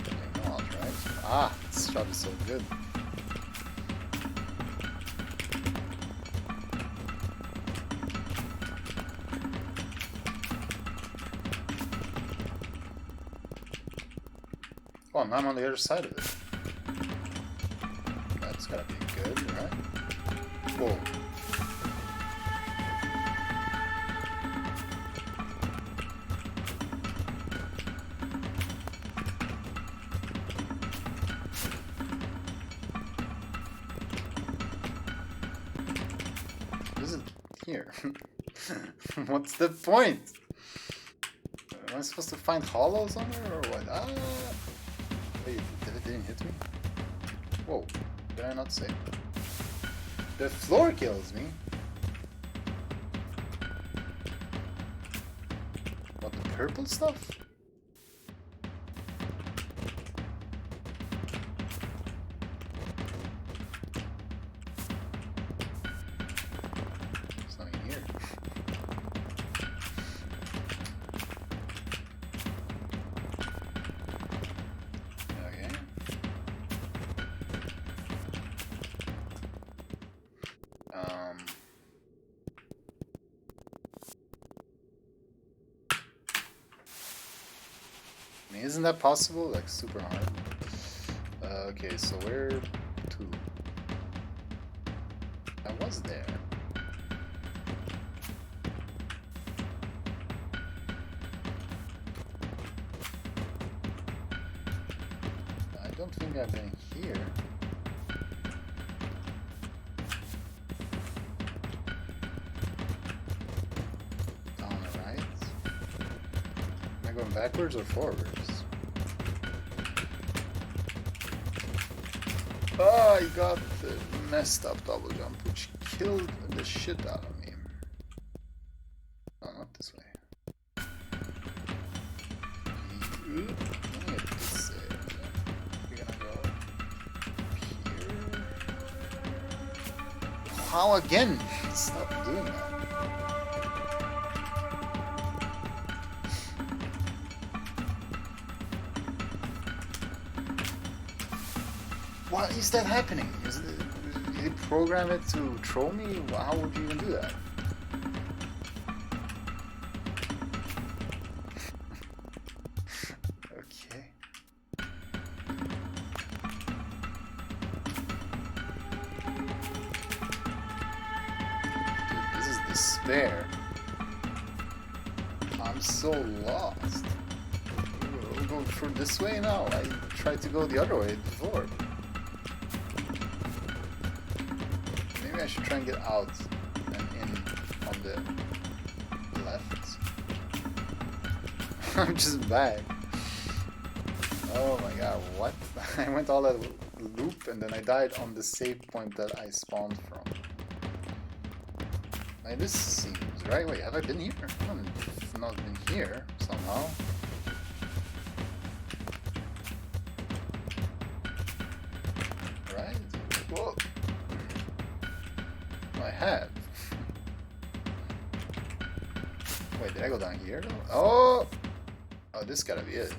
Probably not, right? Ah, this shot is so good. Oh, I'm on the other side of it. That's gotta be good, right? Whoa. This is here. What's the point? Am I supposed to find hollow somewhere or what? Ah! Wait, it didn't hit me? Whoa, did I not say? The floor kills me? What, the purple stuff? It's not in here. I mean, isn't that possible? Like, super hard. Okay, so where to? I was there. I don't think I've been here. On the right. Am I going backwards or forwards? Oh, I got the messed up double jump, which killed the shit out of me. Oh, not this way. Let me get this. We're gonna go here. How again? Stop doing that. Why is that happening? Did you program it to troll me? How would you even do that? Okay. Dude, this is despair. I'm so lost. We'll go through this way now. I tried to go the other way before. I should try and get out and in on the left. I'm just back. Oh my god, what? I went all that loop and then I died on the save point that I spawned from. Like, this seems right. Wait, have I been here? I've not been here somehow. Right? Whoa. I have. Wait, did I go down here though? Oh! Oh, this gotta be it.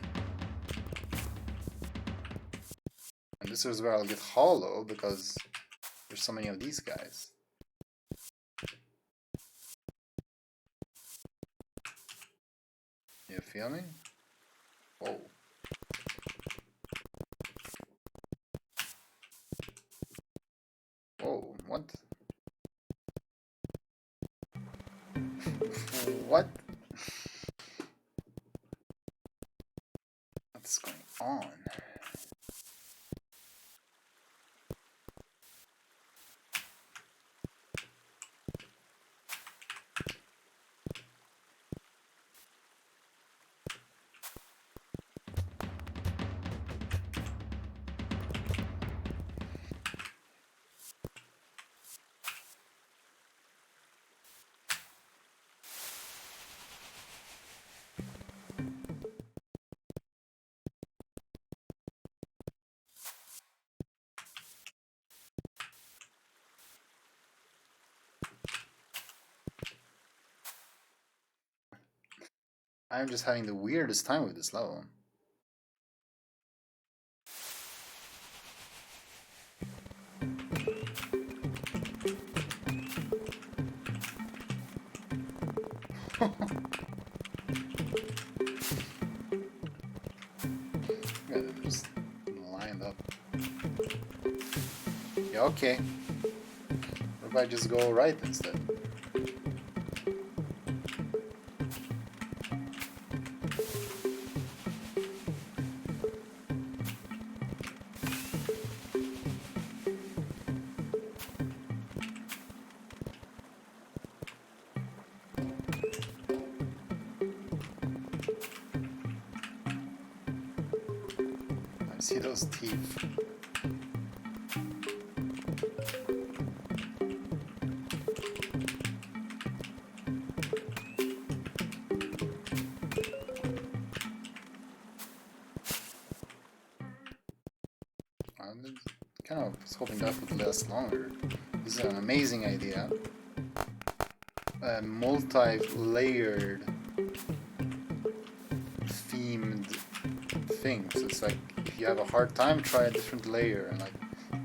And this is where I'll get hollow because there's so many of these guys. You feel me? Whoa. Whoa, what? What? What's going on? I'm just having the weirdest time with this level. Yeah, just lined up. Yeah, okay. What if I just go right instead? I see those teeth. I'm kind of hoping that would last longer. This is an amazing idea. A multi-layered themed thing. So it's like if you have a hard time, try a different layer, and like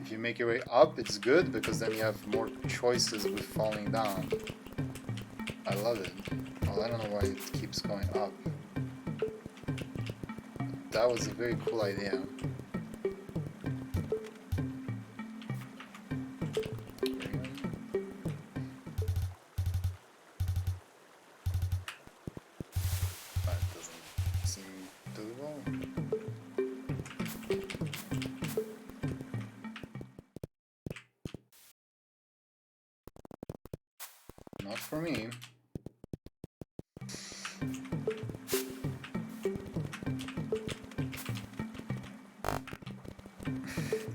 if you make your way up, it's good because then you have more choices with falling down. I love it. Well, I don't know why it keeps going up. That was a very cool idea. That doesn't seem doable. Not for me.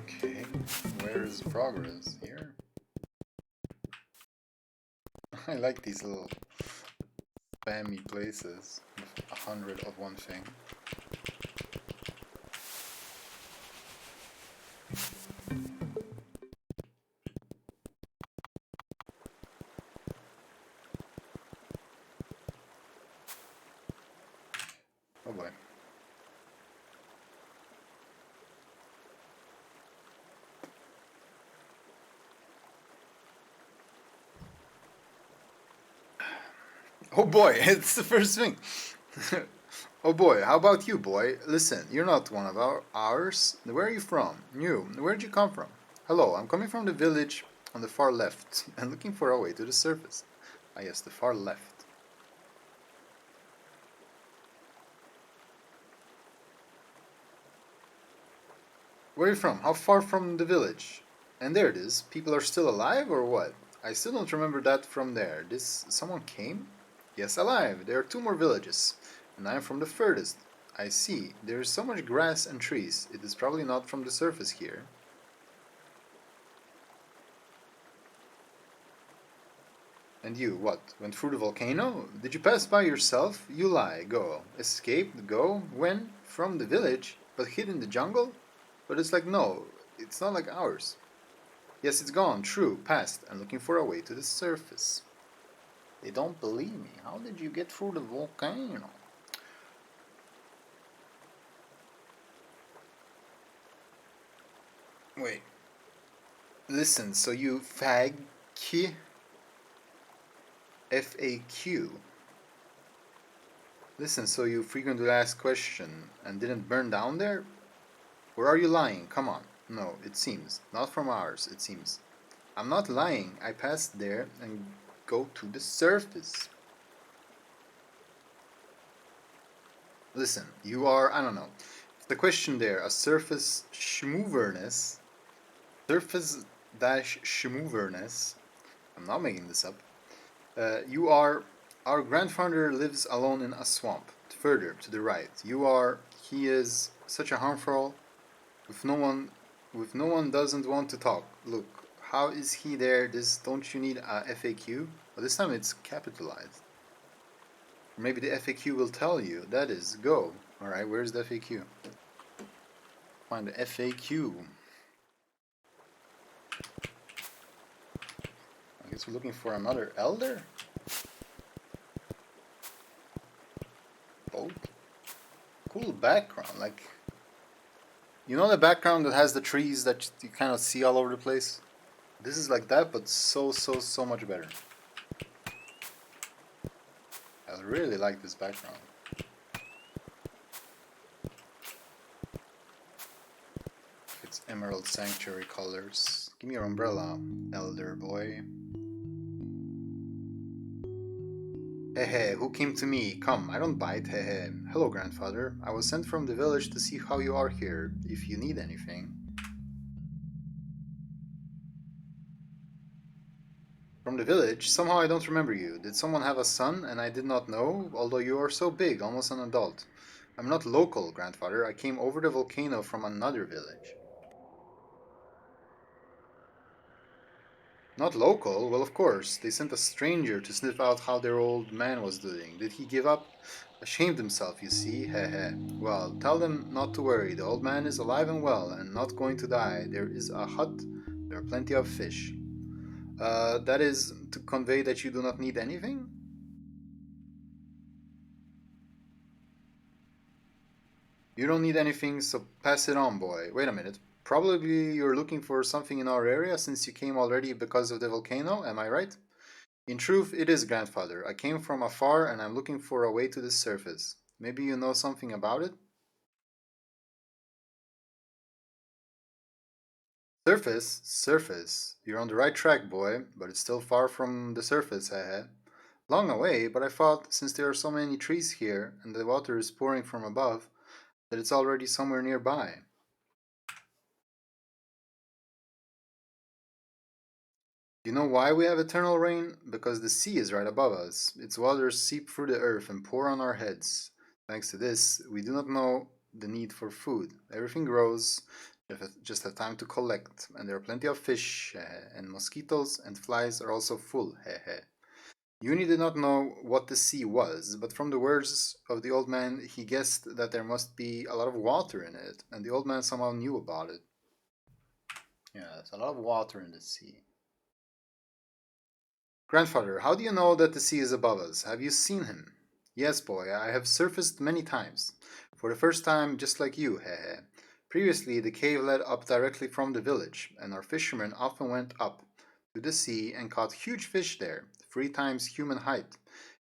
Okay, where is progress? Here? I like these little spammy places with 100 of one thing. Oh boy. Oh boy, it's the first thing. Oh boy, how about you, boy? Listen, you're not one of ours. Where are you from? You. Where'd you come from? Hello, I'm coming from the village on the far left and looking for a way to the surface. Ah yes, the far left. Where are you from? How far from the village? And there it is. People are still alive or what? I still don't remember that from there. Someone came? Yes, alive. There are two more villages. And I am from the furthest. I see. There is so much grass and trees. It is probably not from the surface here. And you, what? Went through the volcano? Did you pass by yourself? You lie. Go. Escaped? Go? When? From the village? But hid in the jungle? But it's like, no, it's not like ours. Yes, it's gone. True. Past. And looking for a way to the surface. They don't believe me. How did you get through the volcano? Wait. Listen, so you FAQ. Listen, so you frequently ask question and didn't burn down there? Or are you lying? Come on. No, it seems. Not from ours, it seems. I'm not lying. I passed there and go to the surface. Listen, you are, I don't know. The question there, a surface schmooverness. Surface dash schmooverness. I'm not making this up. You are, our grandfather lives alone in a swamp. Further to the right, he is such a harmful. If no one doesn't want to talk. Look, how is he there? This don't you need a FAQ? Well, this time it's capitalized. Or maybe the FAQ will tell you. That is go. All right, where's the FAQ? Find the FAQ. I guess we're looking for another elder. Oh, cool background. Like, you know the background that has the trees that you kind of see all over the place? This is like that, but so much better. I really like this background. It's Emerald Sanctuary colors. Give me your umbrella, elder boy. Hehe, who came to me? Come, I don't bite, hehe. Hello, grandfather. I was sent from the village to see how you are here, if you need anything. From the village? Somehow I don't remember you. Did someone have a son and I did not know, although you are so big, almost an adult? I'm not local, grandfather. I came over the volcano from another village. Not local? Well, of course. They sent a stranger to sniff out how their old man was doing. Did he give up? Ashamed himself, you see. Heh heh. Well, tell them not to worry. The old man is alive and well and not going to die. There is a hut. There are plenty of fish. That is to convey that you do not need anything? You don't need anything, so pass it on, boy. Wait a minute. Probably you're looking for something in our area since you came already because of the volcano, am I right? In truth, it is, grandfather. I came from afar and I'm looking for a way to the surface. Maybe you know something about it? Surface? Surface. You're on the right track, boy, but it's still far from the surface, heh. Long away, but I thought since there are so many trees here and the water is pouring from above, that it's already somewhere nearby. You know why we have eternal rain? Because the sea is right above us. Its waters seep through the earth and pour on our heads. Thanks to this, we do not know the need for food. Everything grows, just have time to collect, and there are plenty of fish, and mosquitoes and flies are also full. Uni did not know what the sea was, but from the words of the old man, he guessed that there must be a lot of water in it, and the old man somehow knew about it. Yeah, there's a lot of water in the sea. Grandfather, how do you know that the sea is above us? Have you seen him? Yes, boy, I have surfaced many times. For the first time, just like you, hehe. Previously, the cave led up directly from the village, and our fishermen often went up to the sea and caught huge fish there, 3 times human height.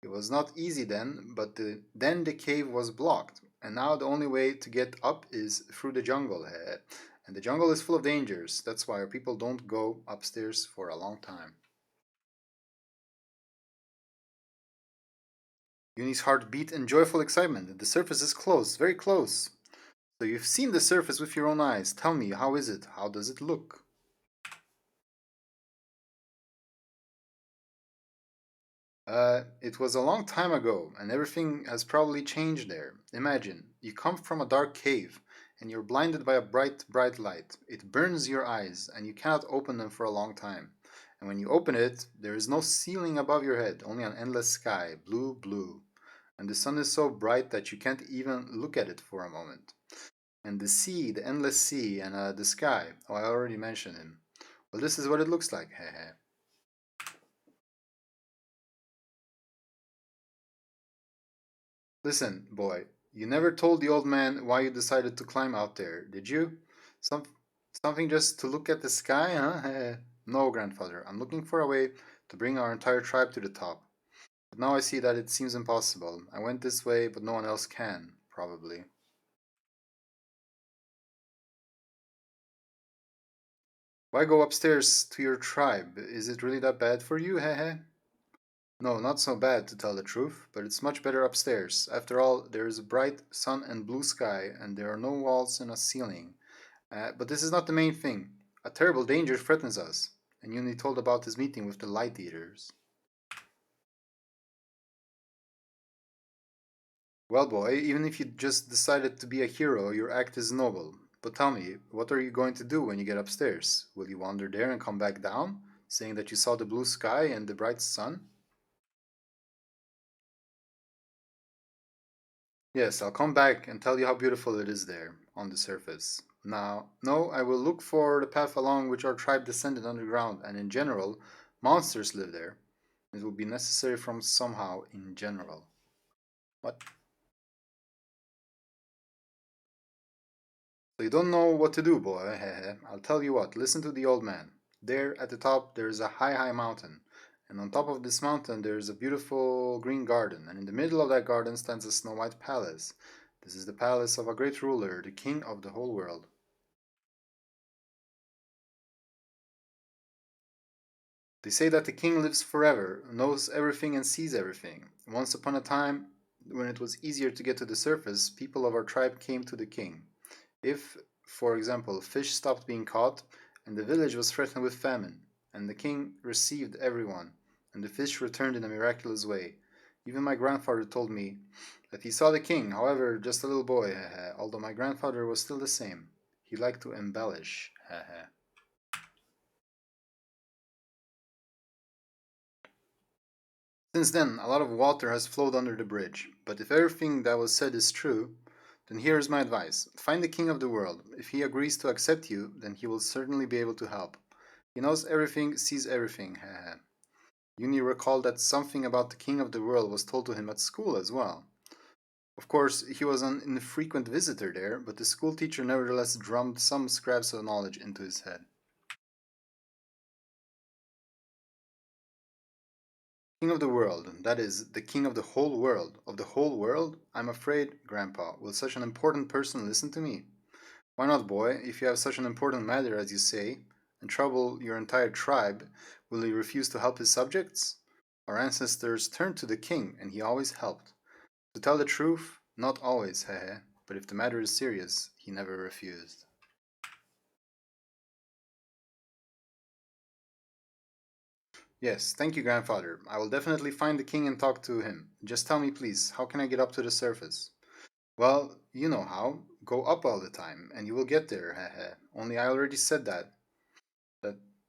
It was not easy then, but then the cave was blocked, and now the only way to get up is through the jungle, hehe. And the jungle is full of dangers. That's why our people don't go upstairs for a long time. Uni's heart beat in joyful excitement. The surface is close, very close. So you've seen the surface with your own eyes. Tell me, how is it? How does it look? It was a long time ago, and everything has probably changed there. Imagine, you come from a dark cave, and you're blinded by a bright, bright light. It burns your eyes, and you cannot open them for a long time. And when you open it, there is no ceiling above your head, only an endless sky, blue, blue. And the sun is so bright that you can't even look at it for a moment. And the sea, the endless sea, and the sky. Oh, I already mentioned him. Well, this is what it looks like. Heh. Listen, boy, you never told the old man why you decided to climb out there, did you? Some, something just to look at the sky, huh? No, grandfather, I'm looking for a way to bring our entire tribe to the top. But now I see that it seems impossible. I went this way, but no one else can, probably. Why go upstairs to your tribe? Is it really that bad for you, heh? No, not so bad, to tell the truth, but it's much better upstairs. After all, there is a bright sun and blue sky, and there are no walls and a ceiling. But this is not the main thing. A terrible danger threatens us, and Yuni told about his meeting with the Light Eaters. Well, boy, even if you just decided to be a hero, your act is noble. But tell me, what are you going to do when you get upstairs? Will you wander there and come back down, saying that you saw the blue sky and the bright sun? Yes, I'll come back and tell you how beautiful it is there, on the surface. Now, no, I will look for the path along which our tribe descended underground, and in general, monsters live there. It will be necessary from somehow in general. What? So you don't know what to do, boy. I'll tell you what, listen to the old man. There at the top there is a high, high mountain. And on top of this mountain there is a beautiful green garden, and in the middle of that garden stands a snow white palace. This is the palace of a great ruler, the king of the whole world. They say that the king lives forever, knows everything and sees everything. Once upon a time, when it was easier to get to the surface, people of our tribe came to the king. If, for example, fish stopped being caught and the village was threatened with famine, and the king received everyone, and the fish returned in a miraculous way. Even my grandfather told me that he saw the king, however, just a little boy, although my grandfather was still the same. He liked to embellish. Since then, a lot of water has flowed under the bridge, but if everything that was said is true, then here is my advice. Find the king of the world. If he agrees to accept you, then he will certainly be able to help. He knows everything, sees everything. Uni recalled that something about the king of the world was told to him at school as well. Of course, he was an infrequent visitor there, but the school teacher nevertheless drummed some scraps of knowledge into his head. King of the world, that is, the king of the whole world. Of the whole world? I'm afraid, Grandpa, will such an important person listen to me? Why not, boy? If you have such an important matter as you say, and trouble your entire tribe, will he refuse to help his subjects? Our ancestors turned to the king, and he always helped. To tell the truth, not always, but if the matter is serious, he never refused. Yes, thank you, grandfather. I will definitely find the king and talk to him. Just tell me, please, how can I get up to the surface? Well, you know how. Go up all the time, and you will get there, Only I already said that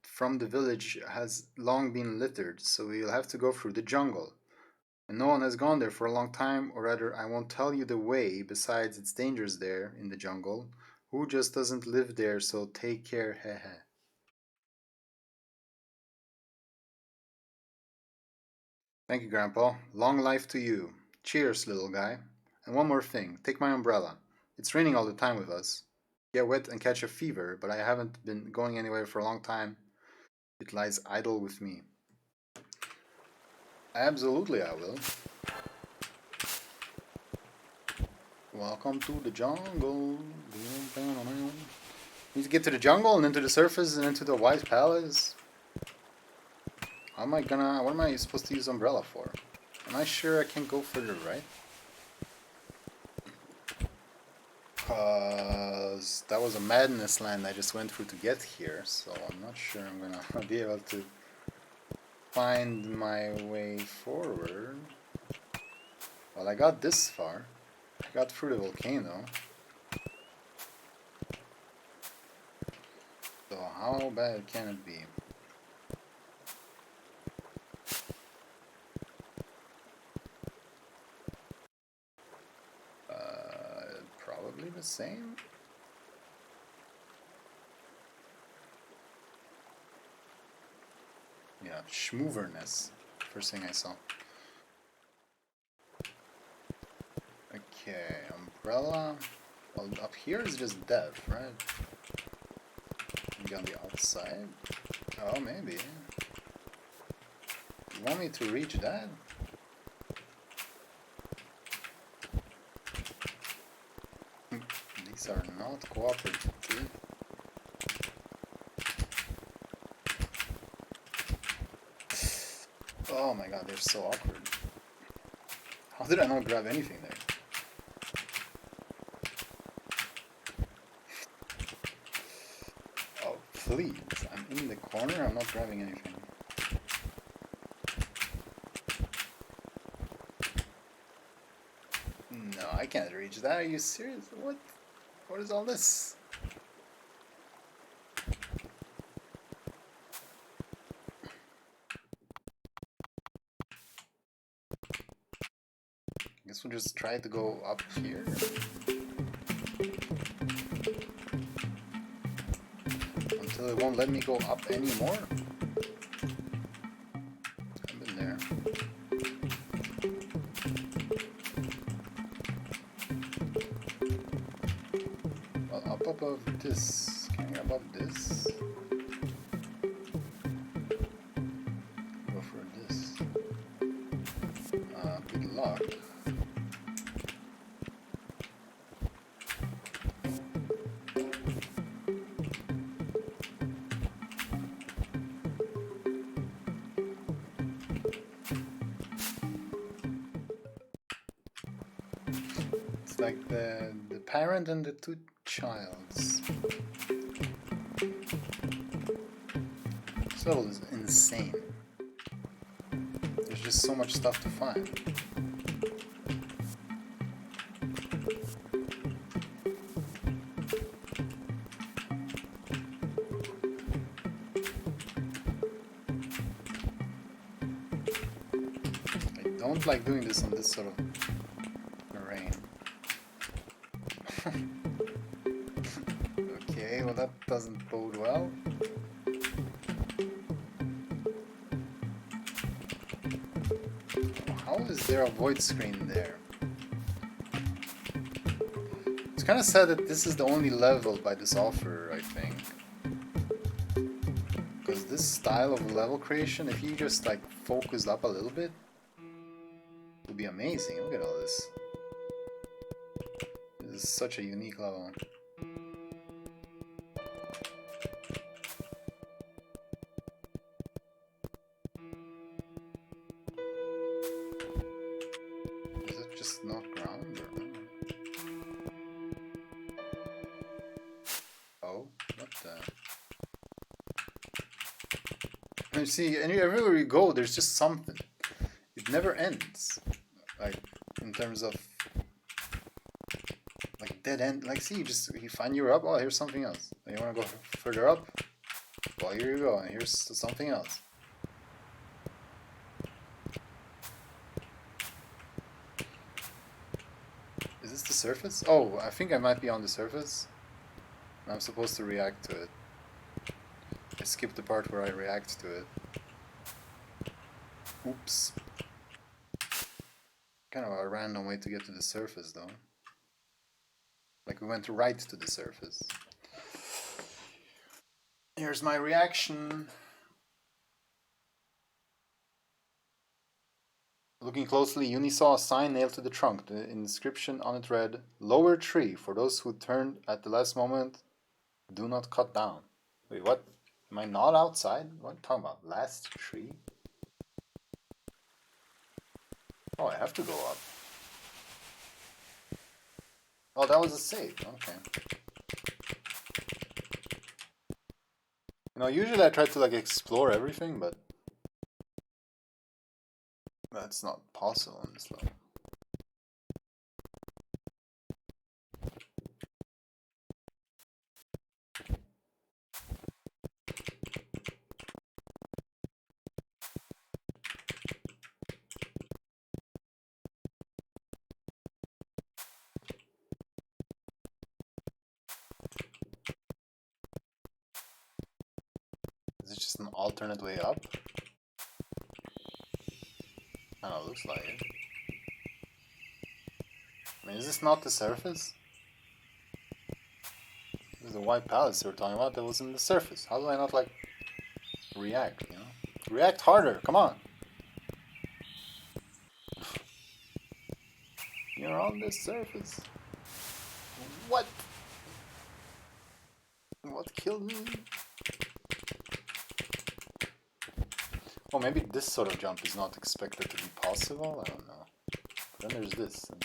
from the village has long been littered, so we'll have to go through the jungle. And no one has gone there for a long time, or rather, I won't tell you the way, besides it's dangerous there in the jungle. Who just doesn't live there, so take care, Thank you, Grandpa. Long life to you. Cheers, little guy. And one more thing, take my umbrella. It's raining all the time with us. Get wet and catch a fever, but I haven't been going anywhere for a long time. It lies idle with me. Absolutely, I will. Welcome to the jungle. Need to get to the jungle and into the surface and into the White Palace. What am I supposed to use umbrella for? Am I sure I can go further right? Cause that was a madness land I just went through to get here, so I'm not sure I'm gonna be able to find my way forward. Well, I got this far. I got through the volcano. So how bad can it be? Probably the same. Yeah, schmooverness. First thing I saw. Okay, umbrella. Well, up here is just death, right? Maybe on the outside? Oh, maybe. You want me to reach that? These are not cooperative. Oh my god, they're so awkward. How did I not grab anything there? Oh, please. I'm in the corner, I'm not grabbing anything. No, I can't reach that. Are you serious? What? What is all this? Guess we'll just try to go up here. Until it won't let me go up anymore. I've been there. Well, up above this. Can I get above this? Go for this. Good luck. It's like the parent and the two childs. This level is insane. There's just so much stuff to find. I don't like doing this on this sort of terrain. Okay, well that doesn't bode well. How is there a void screen there? It's kind of sad that this is the only level by this author, I think. Because this style of level creation, if you just like focused up a little bit, would be amazing. Look at all this. This is such a unique level. Is it just not ground or no? Oh, what the? You see, everywhere you go, there's just something. It never ends. Like, in terms of like dead end. Like, see, you find you're up. Oh, here's something else. You want to go further up? Well, here you go, and here's something else. Is this the surface? Oh, I think I might be on the surface. I'm supposed to react to it. I skipped the part where I react to it. Oops. Kind of a random way to get to the surface, though. Like, we went right to the surface. Here's my reaction. Looking closely, Uni saw a sign nailed to the trunk. The inscription on it read, "Lower tree. For those who turned at the last moment, do not cut down." Wait, what? Am I not outside? What are you talking about? Last tree? Oh, I have to go up. Oh, that was a save. Okay. You know, usually I try to like explore everything, but That's not possible on this level. Is it just an alternate way up? I don't know, looks like it. I mean, is this not the surface? This is the white palace they were talking about that was in the surface. How do I not, like, react, you know? React harder, come on! You're on the surface. What? What killed me? Well, maybe this sort of jump is not expected to be possible, I don't know. But then there's this, and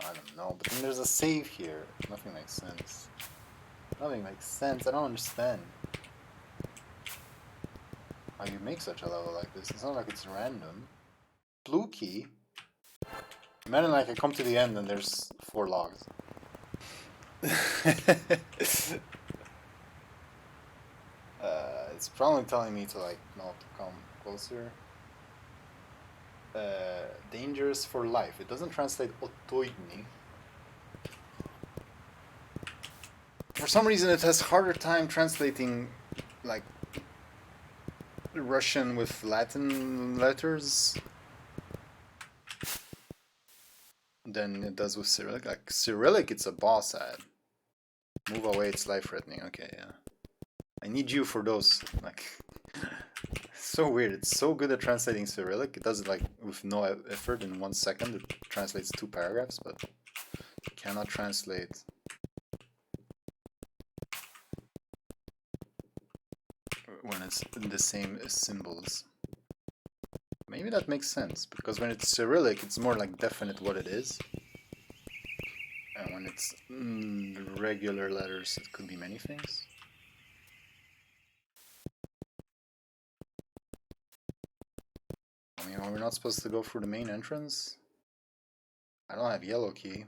I don't know. But then there's a save here. Nothing makes sense. Nothing makes sense, I don't understand. How you make such a level like this? It's not like it's random. Blue key? Imagine like I come to the end and there's 4 logs. It's probably telling me to like not come closer. Dangerous for life. It doesn't translate otoidni. For some reason it has harder time translating like Russian with Latin letters than it does with Cyrillic. Like Cyrillic, it's a boss ad. Move away, it's life-threatening. Okay, yeah. I need you for those. Like, so weird. It's so good at translating Cyrillic. It does it like with no effort in 1 second. It translates 2 paragraphs, but it cannot translate when it's in the same symbols. Maybe that makes sense, because when it's Cyrillic, it's more like definite what it is. And when it's regular letters, it could be many things. I mean, are we not supposed to go through the main entrance? I don't have yellow key.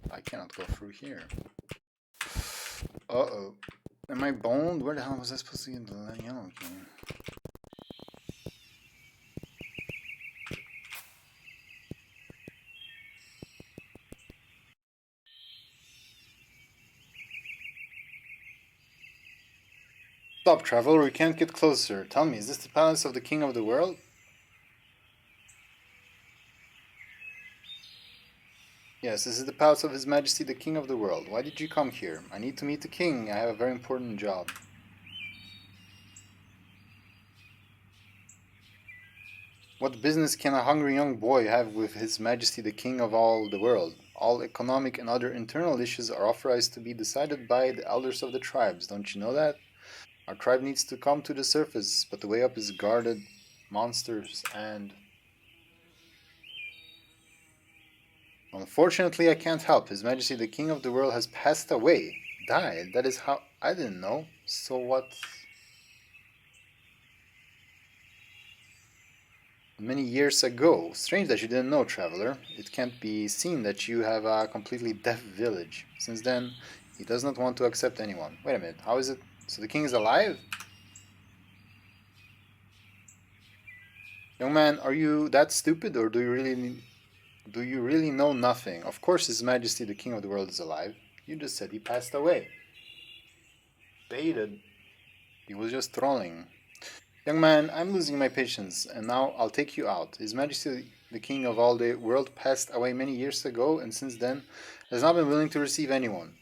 I cannot go through here. Uh-oh. Am I boned? Where the hell was I supposed to get the yellow key? Stop, traveler, we can't get closer. Tell me, is this the palace of the king of the world? Yes, this is the palace of His Majesty the King of the World. Why did you come here? I need to meet the king. I have a very important job. What business can a hungry young boy have with His Majesty the King of all the world? All economic and other internal issues are authorized to be decided by the elders of the tribes. Don't you know that? Our tribe needs to come to the surface, but the way up is guarded monsters and... Unfortunately, I can't help. His Majesty the King of the World has passed away. Died? That is how... I didn't know. So what... Many years ago. Strange that you didn't know, traveler. It can't be seen that you have a completely deaf village. Since then, he does not want to accept anyone. Wait a minute, how is it? So the king is alive? Young man, are you that stupid, or do you really know nothing? Of course His Majesty the King of the World is alive. You just said he passed away. Baited. He was just trolling. Young man, I'm losing my patience, and now I'll take you out. His Majesty the King of all the world passed away many years ago, and since then has not been willing to receive anyone.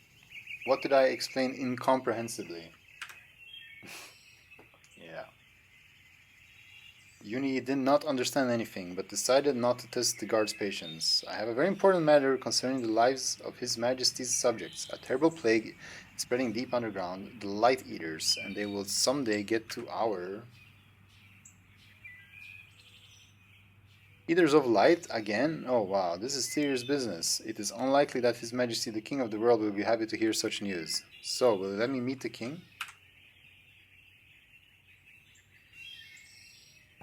What did I explain incomprehensibly? Yeah. Uni did not understand anything, but decided not to test the guard's patience. I have a very important matter concerning the lives of His Majesty's subjects. A terrible plague is spreading deep underground, the Light Eaters, and they will someday get to our... Eaters of Light again? Oh wow, this is serious business. It is unlikely that His Majesty the King of the World will be happy to hear such news. So, will you let me meet the king?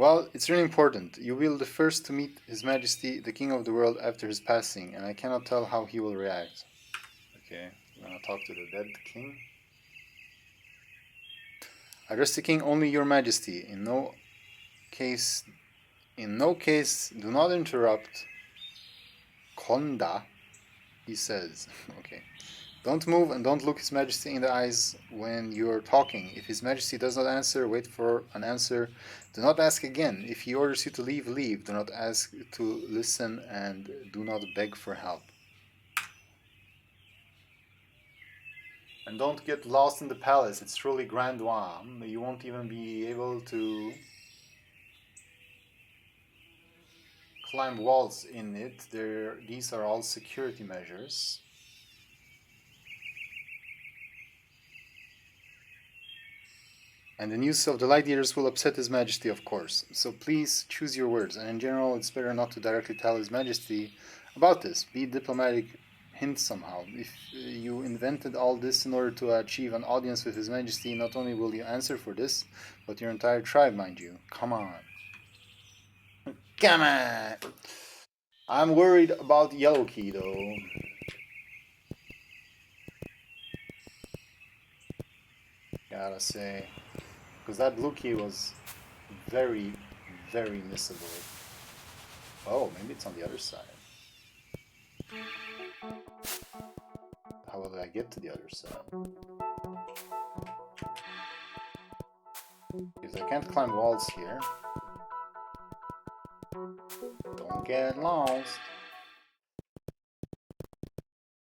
Well, it's really important. You will be the first to meet His Majesty, the King of the World, after his passing, and I cannot tell how he will react. Okay, I'm gonna talk to the dead king. Address the king only, Your Majesty. In no case, do not interrupt. Konda, he says. Okay. Don't move and don't look His Majesty in the eyes when you're talking. If His Majesty does not answer, wait for an answer. Do not ask again. If he orders you to leave, leave. Do not ask to listen and do not beg for help. And don't get lost in the palace. It's truly Grand Wam. You won't even be able to climb walls in it. These are all security measures. And the news of the Light Eaters will upset His Majesty, of course. So please choose your words. And in general, it's better not to directly tell His Majesty about this. Be diplomatic, hint somehow. If you invented all this in order to achieve an audience with His Majesty, not only will you answer for this, but your entire tribe, mind you. Come on. Come on! I'm worried about Yellow Key, though. Gotta say. Because that blue key was very, very missable. Oh, maybe it's on the other side. How will I get to the other side? Because I can't climb walls here. Don't get lost.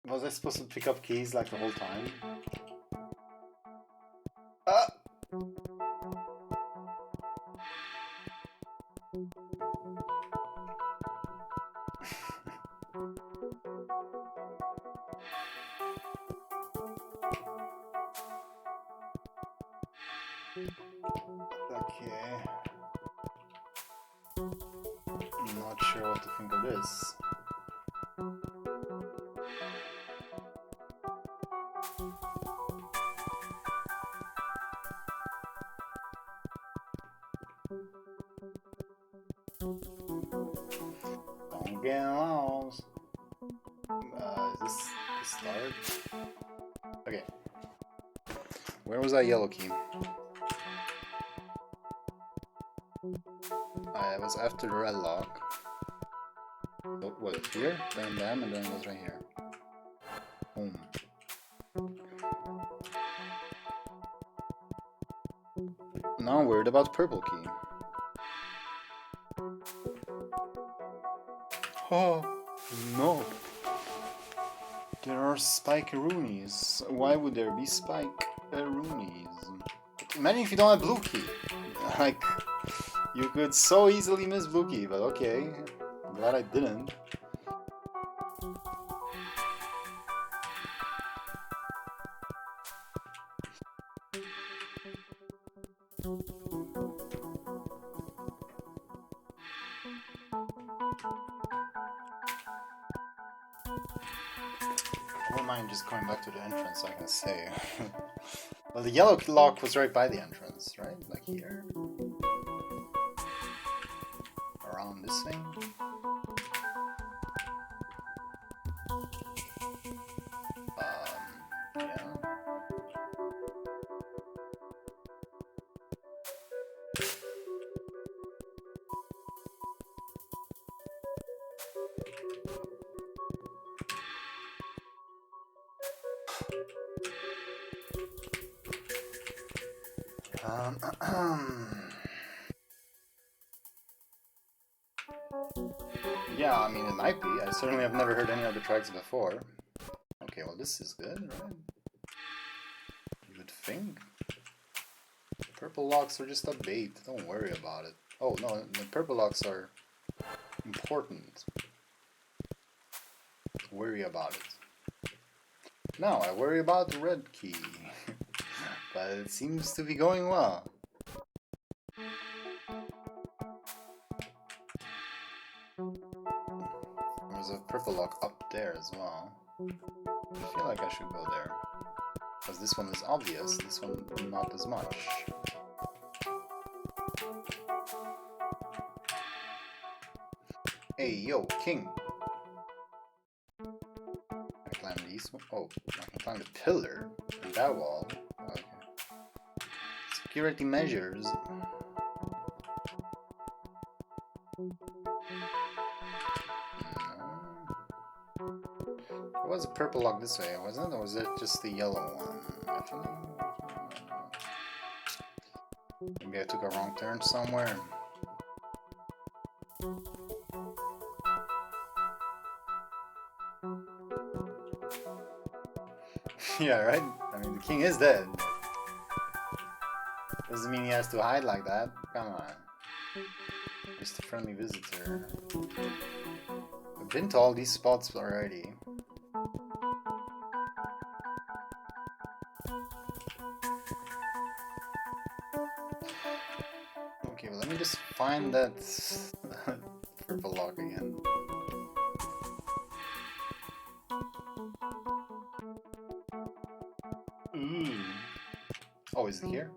Was I supposed to pick up keys like the whole time? Ah! Okay. I'm not sure what to think of this. Don't get lost. Is this the start? Okay. Where was that yellow key? It was after the red lock. So, what, here? Bam, bam, and then it was right here. Boom. Now I'm worried about purple key. Oh, no. There are spike-roonies. Why would there be spike-roonies? Imagine if you don't have blue key. Like, you could so easily miss blue key, but okay. I'm glad I didn't. I won't mind just going back to the entrance, I can say. Well, the yellow lock was right by the entrance, right? Like here? Around this thing? Yeah. Yeah, I mean, it might be. I certainly have never heard any other tracks before. Okay, well, this is good, right? You would think. Purple locks are just a bait. Don't worry about it. Oh, no, the purple locks are important. Worry about it. Now, I worry about the red key. But it seems to be going well. There's a purple lock up there as well. I feel like I should go there. Because this one is obvious, this one not as much. Hey, yo, king. Can I climb these? Oh, I can climb the pillar and that wall. Okay. Security measures. It was a purple lock this way, wasn't it? Or was it just the yellow one? I think... Maybe I took a wrong turn somewhere. Yeah, right? I mean, the king is dead. Doesn't mean he has to hide like that. Come on. Just a friendly visitor. I've been to all these spots already. Okay, well, let me just find that purple lock again. Ooh. Oh, is it here?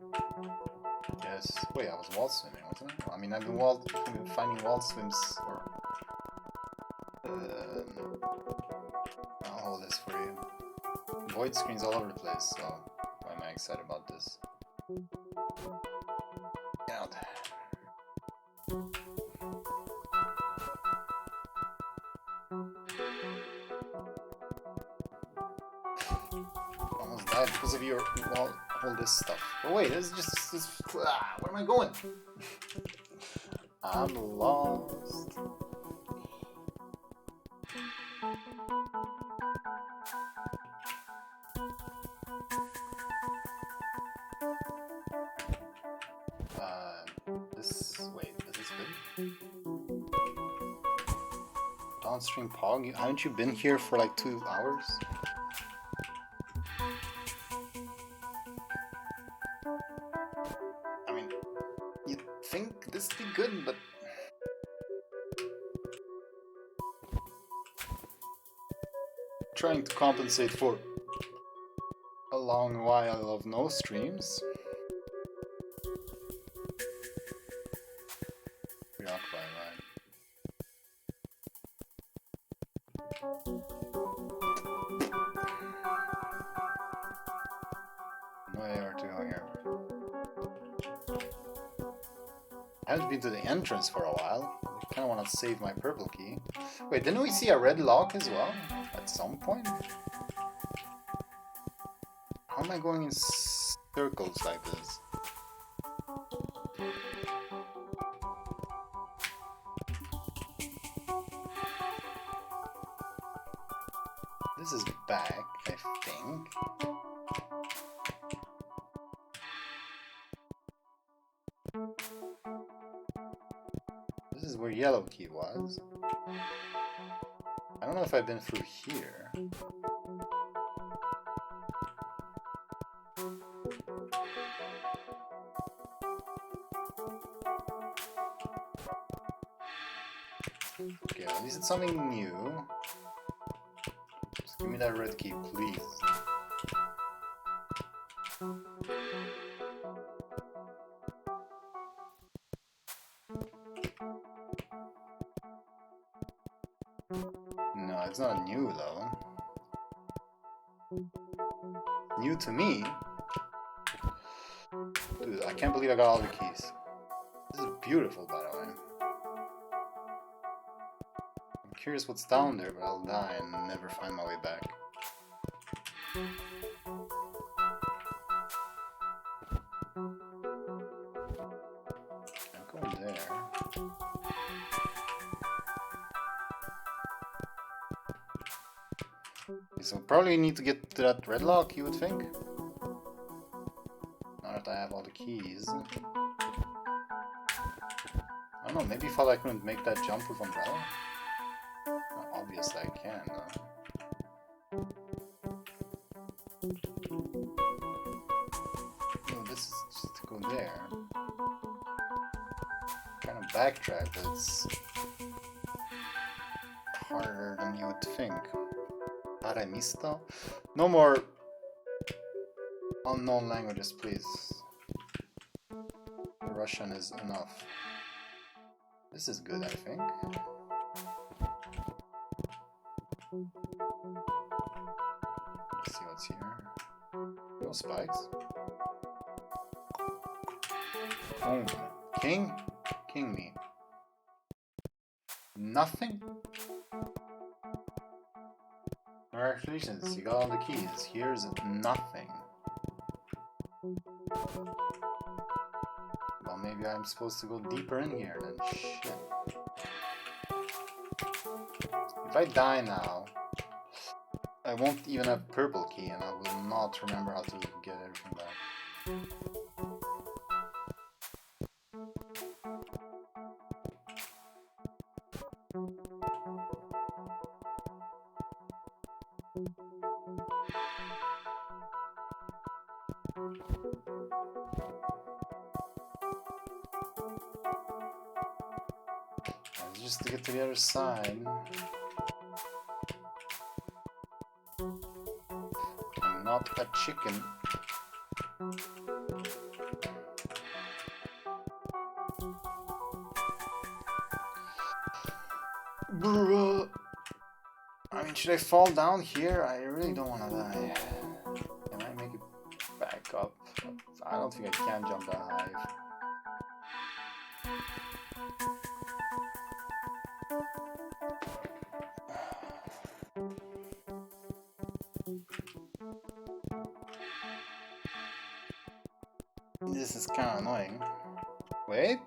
Yes. Wait, I was wall swimming, wasn't it? I mean, I've been finding wall swims for... I'll hold this for you. Void screens all over the place, so why am I excited about this? Get out. Almost died because of your all this stuff. Oh wait, this is just where am I going? I'm lost. This is good. Downstream Pog, haven't you been here for like 2 hours? I mean, you'd think this would be good, but... Trying to compensate for a long while of no streams. Preoccupied, right? No idea where to go here. I haven't been to the entrance for a while. I kind of want to save my purple key. Wait, didn't we see a red lock as well? At some point? How am I going in circles like this? This is back, I think. This is where yellow key was. I don't know if I've been through here. Okay, at least it's something new. Just give me that red key, please. No, it's not new though. New to me? Dude, I can't believe I got all the keys. This is beautiful, by the way. I'm curious what's down there, but I'll die and never find my way back. I'm going there. So probably need to get to that red lock, you would think? Now that I have all the keys. I don't know, maybe if I couldn't make that jump with umbrella? Well, obviously I can, though. No, this is just to go there. Kind of backtrack, but it's harder than you would think. Arenista? No more unknown languages, please. Russian is enough. This is good, I think. Let's see what's here. No spikes. Oh, king? King me. Nothing? Congratulations, you got all the keys. Here's nothing. Well, maybe I'm supposed to go deeper in here then. Shit. If I die now, I won't even have purple key and I will not remember how to get everything back. Just to get to the other side. I'm not a chicken. Bruh. I mean, should I fall down here? I really don't want to die. Can I make it back up? I don't think I can jump that high. This is kind of annoying. Wait.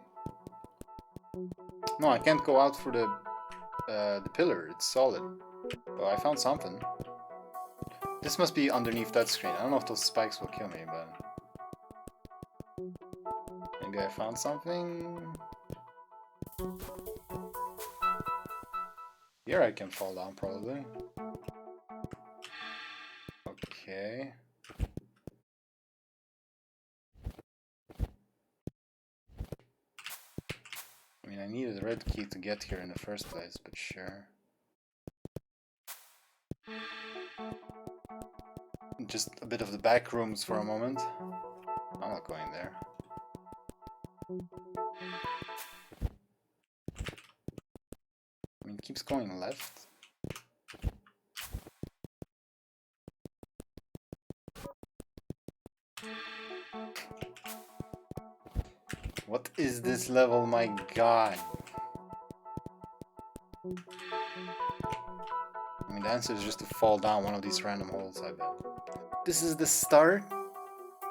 No, I can't go out for the pillar. It's solid. But I found something. This must be underneath that screen. I don't know if those spikes will kill me, but maybe I found something. Here I can fall down probably. Okay. I mean, I needed a red key to get here in the first place, but sure. Just a bit of the back rooms for a moment. I'm not going there. I mean, it keeps going left. What is this level, my god? I mean, the answer is just to fall down one of these random holes, I bet. This is the start?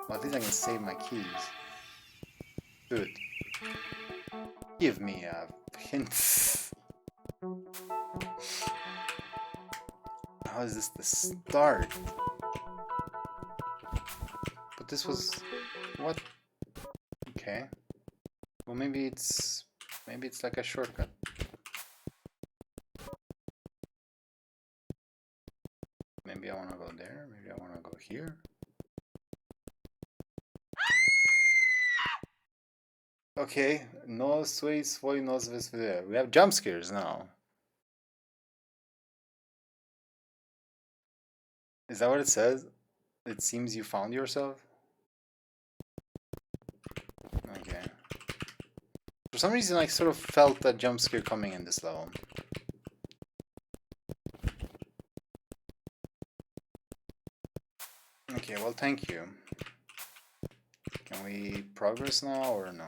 Well, at least I can save my keys. Good. Give me a hint. How is this the start? But this was... what? Okay. Well, maybe it's like a shortcut. Maybe I want to go there. Maybe I want to go here. Okay, no sway sway nos there. We have jump scares now. Is that what it says? It seems you found yourself? Okay. For some reason I sort of felt that jump scare coming in this level. Okay, well thank you. Can we progress now or no?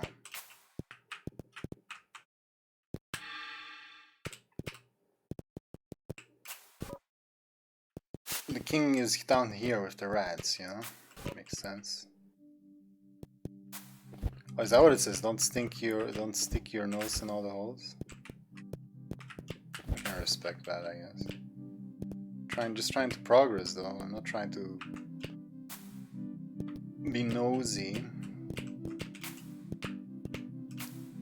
The king is down here with the rats, you know? Makes sense. Oh, is that what it says? Don't stick your nose in all the holes? I can respect that, I guess. Just trying to progress though. I'm not trying to be nosy.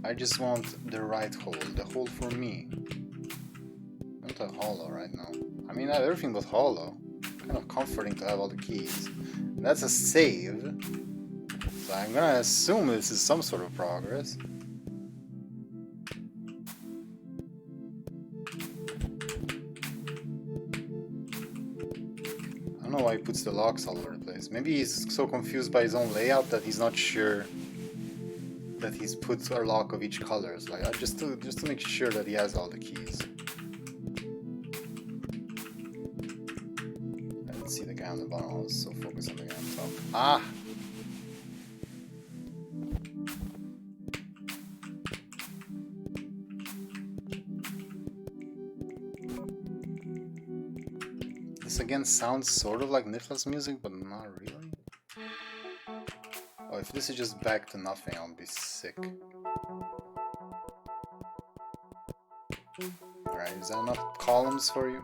I just want the right hole, the hole for me. Not a hollow right now. I mean, I have everything but hollow. Kind of comforting to have all the keys. And that's a save. So I'm gonna assume this is some sort of progress. I don't know why he puts the locks all over the place. Maybe he's so confused by his own layout that he's not sure that he's put a lock of each color. It's like just to make sure that he has all the keys. on the bottom. I was so focused on the guy on top. Ah! This again sounds sort of like Nifla's music, but not really. Oh, if this is just back to nothing, I'll be sick. Alright, is that enough columns for you?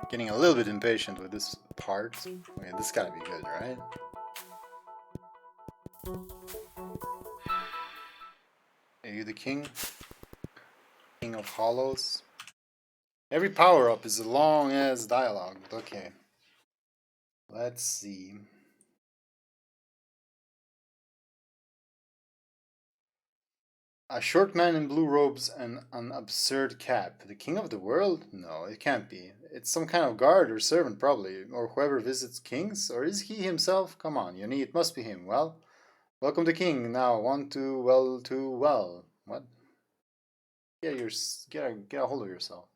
Getting a little bit impatient with this part. Okay, this gotta be good, right? Are you the king? King of hollows? Every power-up is a long-ass dialogue, but okay. Let's see. A short man in blue robes and an absurd cap. The king of the world? No, it can't be. It's some kind of guard or servant, probably. Or whoever visits kings? Or is he himself? Come on, Yoni, it must be him. Well, welcome to king. Now, one, two, well, too well. What? Get a hold of yourself.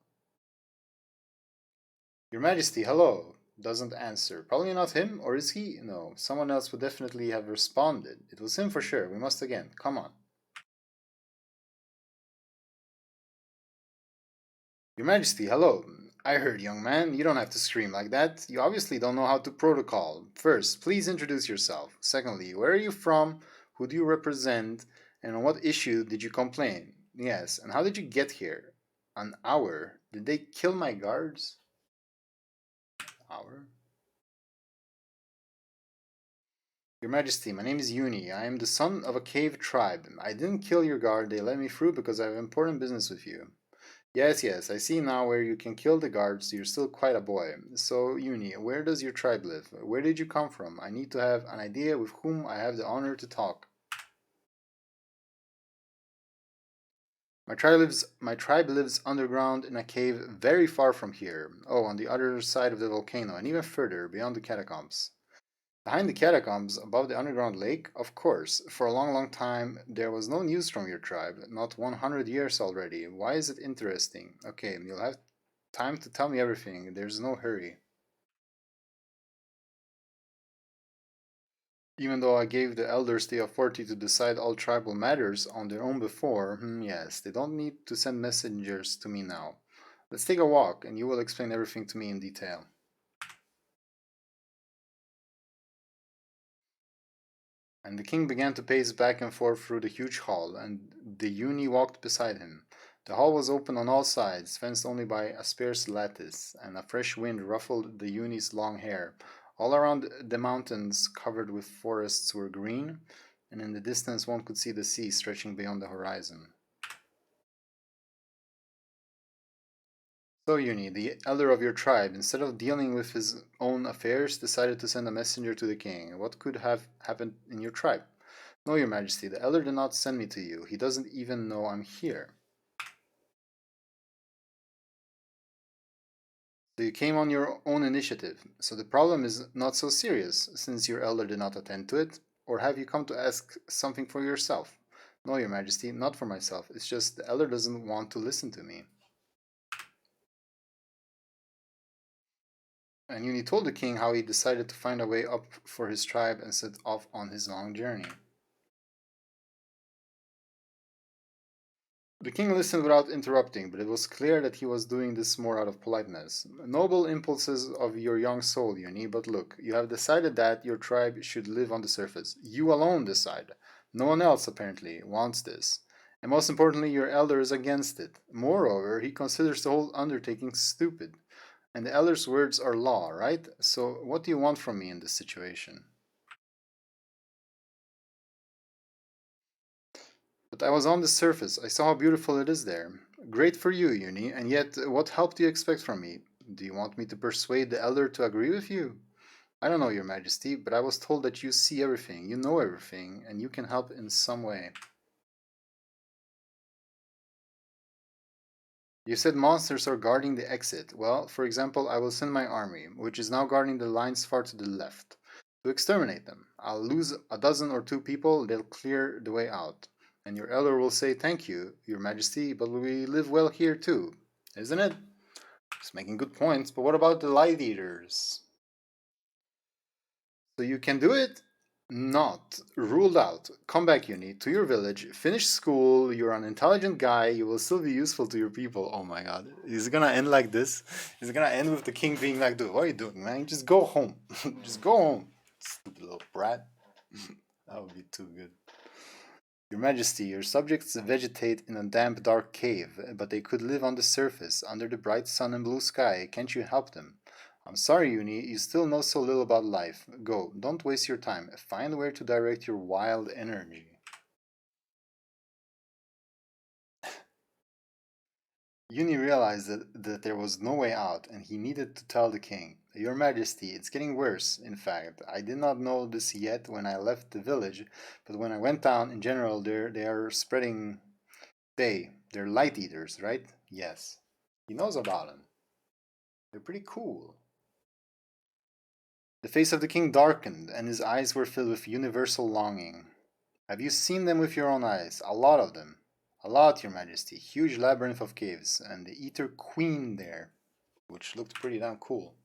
Your Majesty, hello. Doesn't answer. Probably not him, or is he? No, someone else would definitely have responded. It was him for sure. We must again. Come on. Your Majesty, hello. I heard, young man. You don't have to scream like that. You obviously don't know how to protocol. First, please introduce yourself. Secondly, where are you from? Who do you represent? And on what issue did you complain? Yes, and how did you get here? An hour. Did they kill my guards? Hour? Your Majesty, my name is Uni. I am the son of a cave tribe. I didn't kill your guard. They let me through because I have important business with you. Yes, yes, I see now where you can kill the guards. You're still quite a boy. So, Uni, where does your tribe live? Where did you come from? I need to have an idea with whom I have the honor to talk. My tribe lives underground in a cave very far from here. Oh, on the other side of the volcano, and even further, beyond the catacombs. Behind the catacombs, above the underground lake, of course. For a long, long time, there was no news from your tribe. Not 100 years already. Why is it interesting? Okay, you'll have time to tell me everything. There's no hurry. Even though I gave the elders the authority to decide all tribal matters on their own before, yes, they don't need to send messengers to me now. Let's take a walk, and you will explain everything to me in detail. And the king began to pace back and forth through the huge hall, and the Uni walked beside him. The hall was open on all sides, fenced only by a sparse lattice, and a fresh wind ruffled the Uni's long hair. All around the mountains, covered with forests, were green, and in the distance one could see the sea stretching beyond the horizon. So, Uni, the elder of your tribe, instead of dealing with his own affairs, decided to send a messenger to the king. What could have happened in your tribe? No, your majesty, the elder did not send me to you. He doesn't even know I'm here. So you came on your own initiative. So the problem is not so serious, since your elder did not attend to it. Or have you come to ask something for yourself? No, your majesty, not for myself. It's just the elder doesn't want to listen to me. And Uni told the king how he decided to find a way up for his tribe and set off on his long journey. The king listened without interrupting, but it was clear that he was doing this more out of politeness. Noble impulses of your young soul, Uni, but look, you have decided that your tribe should live on the surface. You alone decide. No one else, apparently, wants this. And most importantly, your elder is against it. Moreover, he considers the whole undertaking stupid. And the elder's words are law, right? So what do you want from me in this situation? But I was on the surface. I saw how beautiful it is there. Great for you, Uni, and yet what help do you expect from me? Do you want me to persuade the elder to agree with you? I don't know, Your Majesty, but I was told that you see everything, you know everything, and you can help in some way. You said monsters are guarding the exit. Well, for example, I will send my army, which is now guarding the lines far to the left, to exterminate them. I'll lose a dozen or two people, they'll clear the way out. And your elder will say, "Thank you, your majesty, but we live well here too, isn't it?" Just making good points, but what about the light eaters? So you can do it? Not. Ruled out. Come back, Uni, to your village, finish school, you're an intelligent guy, you will still be useful to your people. Oh my god. Is it gonna end like this? Is it gonna end with the king being like, dude, what are you doing, man? Just go home. Just go home. Stupid little brat. That would be too good. Your Majesty, your subjects vegetate in a damp, dark cave, but they could live on the surface, under the bright sun and blue sky. Can't you help them? I'm sorry, Uni, you still know so little about life. Go, don't waste your time. Find where to direct your wild energy. Uni realized that there was no way out, and he needed to tell the king. Your Majesty, it's getting worse. In fact, I did not know this yet when I left the village, but when I went down, in general, they are spreading. They're light eaters, right? Yes. He knows about them. They're pretty cool. The face of the king darkened, and his eyes were filled with universal longing. Have you seen them with your own eyes? A lot of them. A lot, your majesty. Huge labyrinth of caves, and the Eater Queen there, which looked pretty damn cool.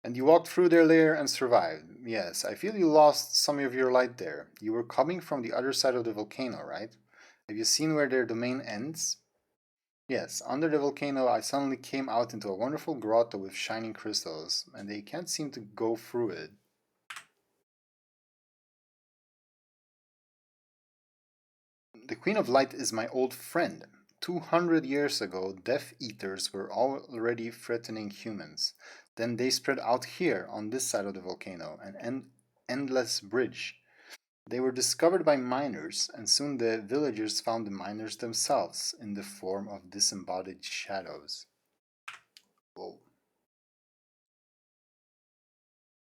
And you walked through their lair and survived. Yes, I feel you lost some of your light there. You were coming from the other side of the volcano, right? Have you seen where their domain ends? Yes, under the volcano I suddenly came out into a wonderful grotto with shining crystals, and they can't seem to go through it. The Queen of Light is my old friend. 200 years ago, Death Eaters were already threatening humans. Then they spread out here, on this side of the volcano, an endless bridge. They were discovered by miners, and soon the villagers found the miners themselves, in the form of disembodied shadows. Whoa.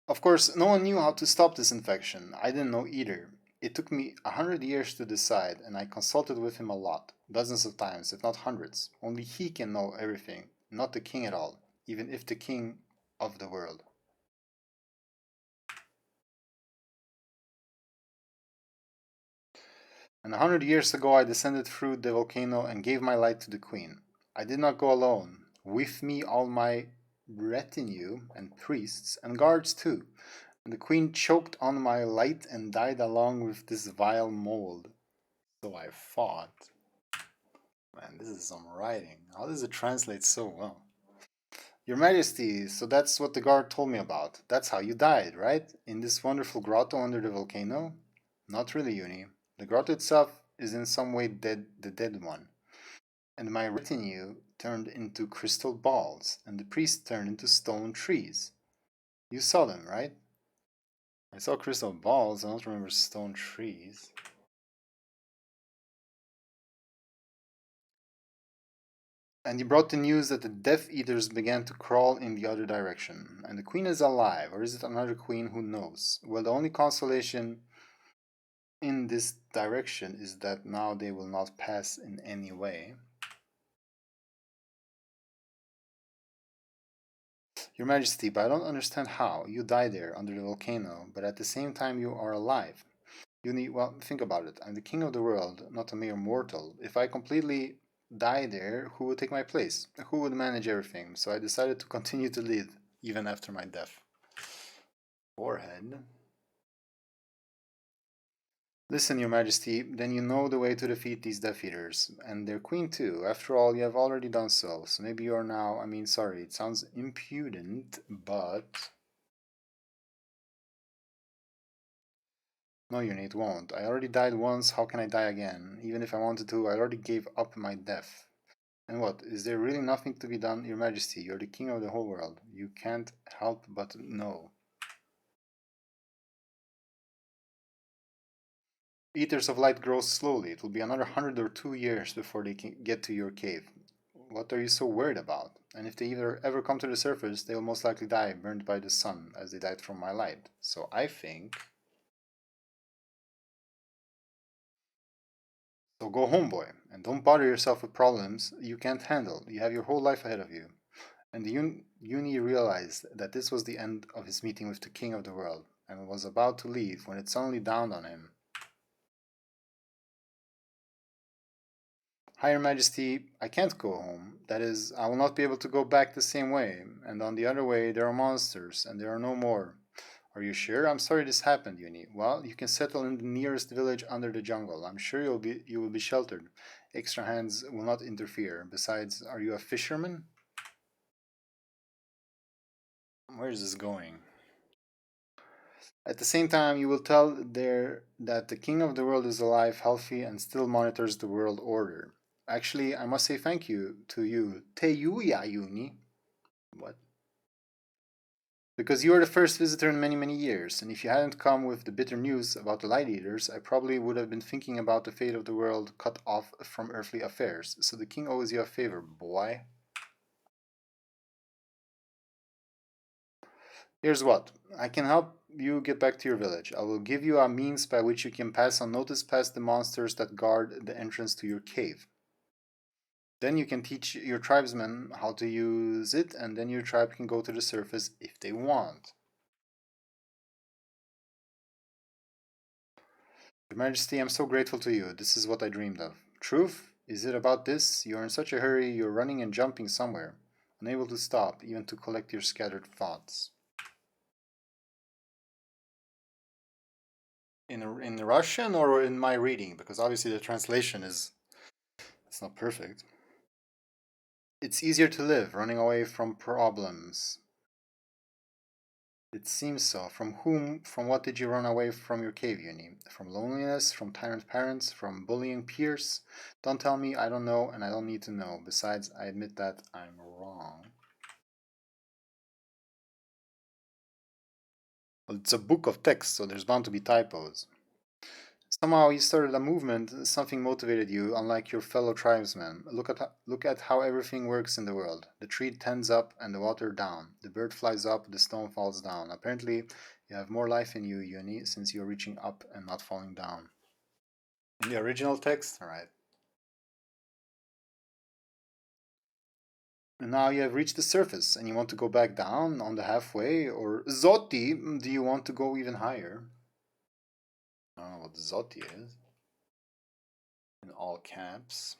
Of course, no one knew how to stop this infection. I didn't know either. It took me 100 years to decide, and I consulted with him a lot, dozens of times, if not hundreds. Only he can know everything, not the king at all, even if the king of the world. And 100 years ago I descended through the volcano and gave my light to the queen. I did not go alone. With me all my retinue and priests and guards too. And the queen choked on my light and died along with this vile mold. So I fought. Man, this is some writing. How does it translate so well? Your Majesty, so that's what the guard told me about. That's how you died, right? In this wonderful grotto under the volcano? Not really, Uni. The grotto itself is in some way dead, the dead one. And my retinue turned into crystal balls, and the priest turned into stone trees. You saw them, right? I saw crystal balls, I don't remember stone trees. And he brought the news that the Death Eaters began to crawl in the other direction. And the queen is alive, or is it another queen? Who knows? Well, the only consolation in this direction is that now they will not pass in any way. Your Majesty, but I don't understand how. You died there under the volcano, but at the same time you are alive. You need, well, think about it. I'm the king of the world, not a mere mortal. If I completely die there, who would take my place? Who would manage everything? So I decided to continue to lead, even after my death. Forehead. Listen, your majesty, then you know the way to defeat these Death Eaters, and their queen too. After all, you have already done so, so maybe you are now, sorry, it sounds impudent, but... No, Uni, it won't. I already died once, how can I die again? Even if I wanted to, I already gave up my death. And what, is there really nothing to be done, your majesty? You're the king of the whole world. You can't help but know. Eaters of light grow slowly. It will be another 100 or 2 years before they can get to your cave. What are you so worried about? And if they ever come to the surface, they will most likely die, burned by the sun, as they died from my light. So I think... So go home, boy, and don't bother yourself with problems you can't handle. You have your whole life ahead of you. And the Uni realized that this was the end of his meeting with the king of the world, and was about to leave when it suddenly dawned on him. Higher Majesty, I can't go home. That is, I will not be able to go back the same way, and on the other way there are monsters, and there are no more. Are you sure? I'm sorry this happened, Uni. Well, you can settle in the nearest village under the jungle. I'm sure you will be sheltered. Extra hands will not interfere. Besides, are you a fisherman? Where is this going? At the same time, you will tell there that the king of the world is alive, healthy, and still monitors the world order. Actually, I must say thank you to you, Teyuya Uni. What? Because you are the first visitor in many, many years, and if you hadn't come with the bitter news about the Light Eaters, I probably would have been thinking about the fate of the world cut off from earthly affairs. So the king owes you a favor, boy. Here's what. I can help you get back to your village. I will give you a means by which you can pass unnoticed past the monsters that guard the entrance to your cave. Then you can teach your tribesmen how to use it, and then your tribe can go to the surface if they want. Your Majesty, I'm so grateful to you. This is what I dreamed of. Truth? Is it about this? You're in such a hurry, you're running and jumping somewhere, unable to stop, even to collect your scattered thoughts. In Russian or in my reading? Because obviously the translation is it's not perfect. It's easier to live, running away from problems. It seems so. From whom, from what did you run away from your cave, Uni? From loneliness, from tyrant parents, from bullying peers? Don't tell me, I don't know, and I don't need to know. Besides, I admit that I'm wrong. Well, it's a book of text, so there's bound to be typos. Somehow you started a movement, something motivated you, unlike your fellow tribesmen. Look at how everything works in the world. The tree tends up and the water down. The bird flies up, the stone falls down. Apparently, you have more life in you, Uni, since you're reaching up and not falling down. In the original text? Alright. And now you have reached the surface, and you want to go back down on the halfway, or Zoti, do you want to go even higher? I don't know what Zoti is. In all caps.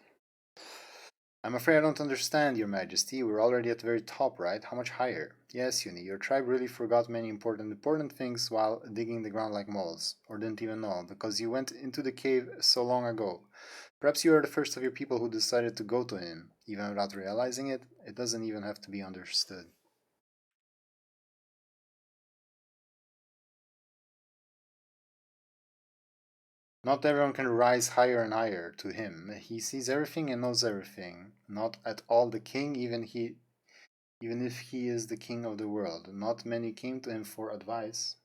I'm afraid I don't understand, Your Majesty. We're already at the very top, right? How much higher? Yes, Uni, your tribe really forgot many important things while digging the ground like moles. Or didn't even know, because you went into the cave so long ago. Perhaps you are the first of your people who decided to go to him, even without realizing it. It doesn't even have to be understood. Not everyone can rise higher and higher to him. He sees everything and knows everything. Not at all the king, even if he is the king of the world. Not many came to him for advice.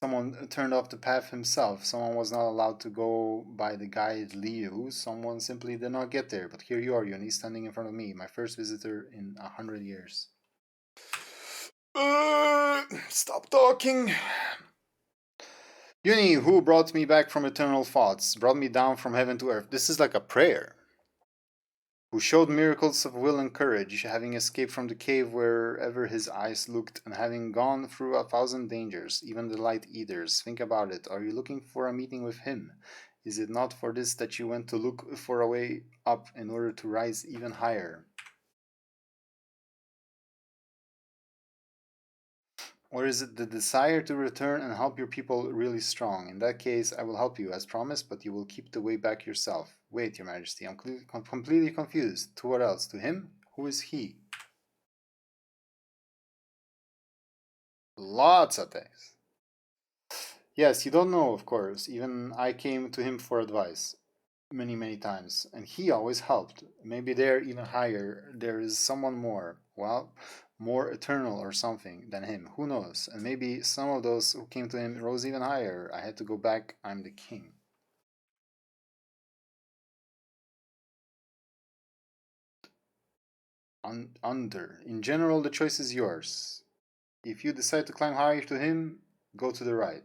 Someone turned off the path himself. Someone was not allowed to go by the guide Liu. Someone simply did not get there. But here you are, Yuni, standing in front of me, my first visitor in 100 years. Stop talking. Yuni, who brought me back from eternal thoughts, brought me down from heaven to earth. This is like a prayer. Who showed miracles of will and courage, having escaped from the cave wherever his eyes looked, and having gone through 1,000 dangers, even the Light Eaters. Think about it. Are you looking for a meeting with him? Is it not for this that you went to look for a way up in order to rise even higher? Or is it the desire to return and help your people really strong? In that case, I will help you as promised, but you will keep the way back yourself. Wait, Your Majesty, I'm completely confused. To what else? To him? Who is he? Lots of things. Yes, you don't know, of course. Even I came to him for advice many, many times, and he always helped. Maybe there, even higher, there is someone more, well, more eternal or something than him. Who knows? And maybe some of those who came to him rose even higher. I had to go back. I'm the king. Under. In general, the choice is yours. If you decide to climb higher to him, go to the right.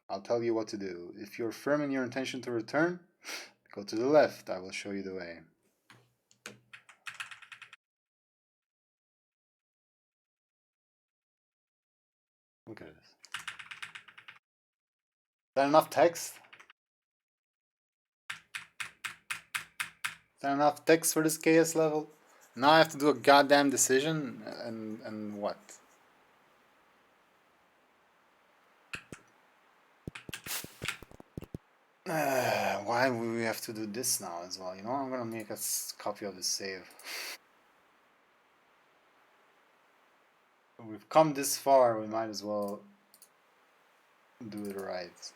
I'll tell you what to do. If you're firm in your intention to return, go to the left. I will show you the way. Look at this. that enough text? Is that enough text for this KS level? Now I have to do a goddamn decision, and what? Why would we have to do this now as well? You know, I'm gonna make a copy of the save. We've come this far, we might as well do it right.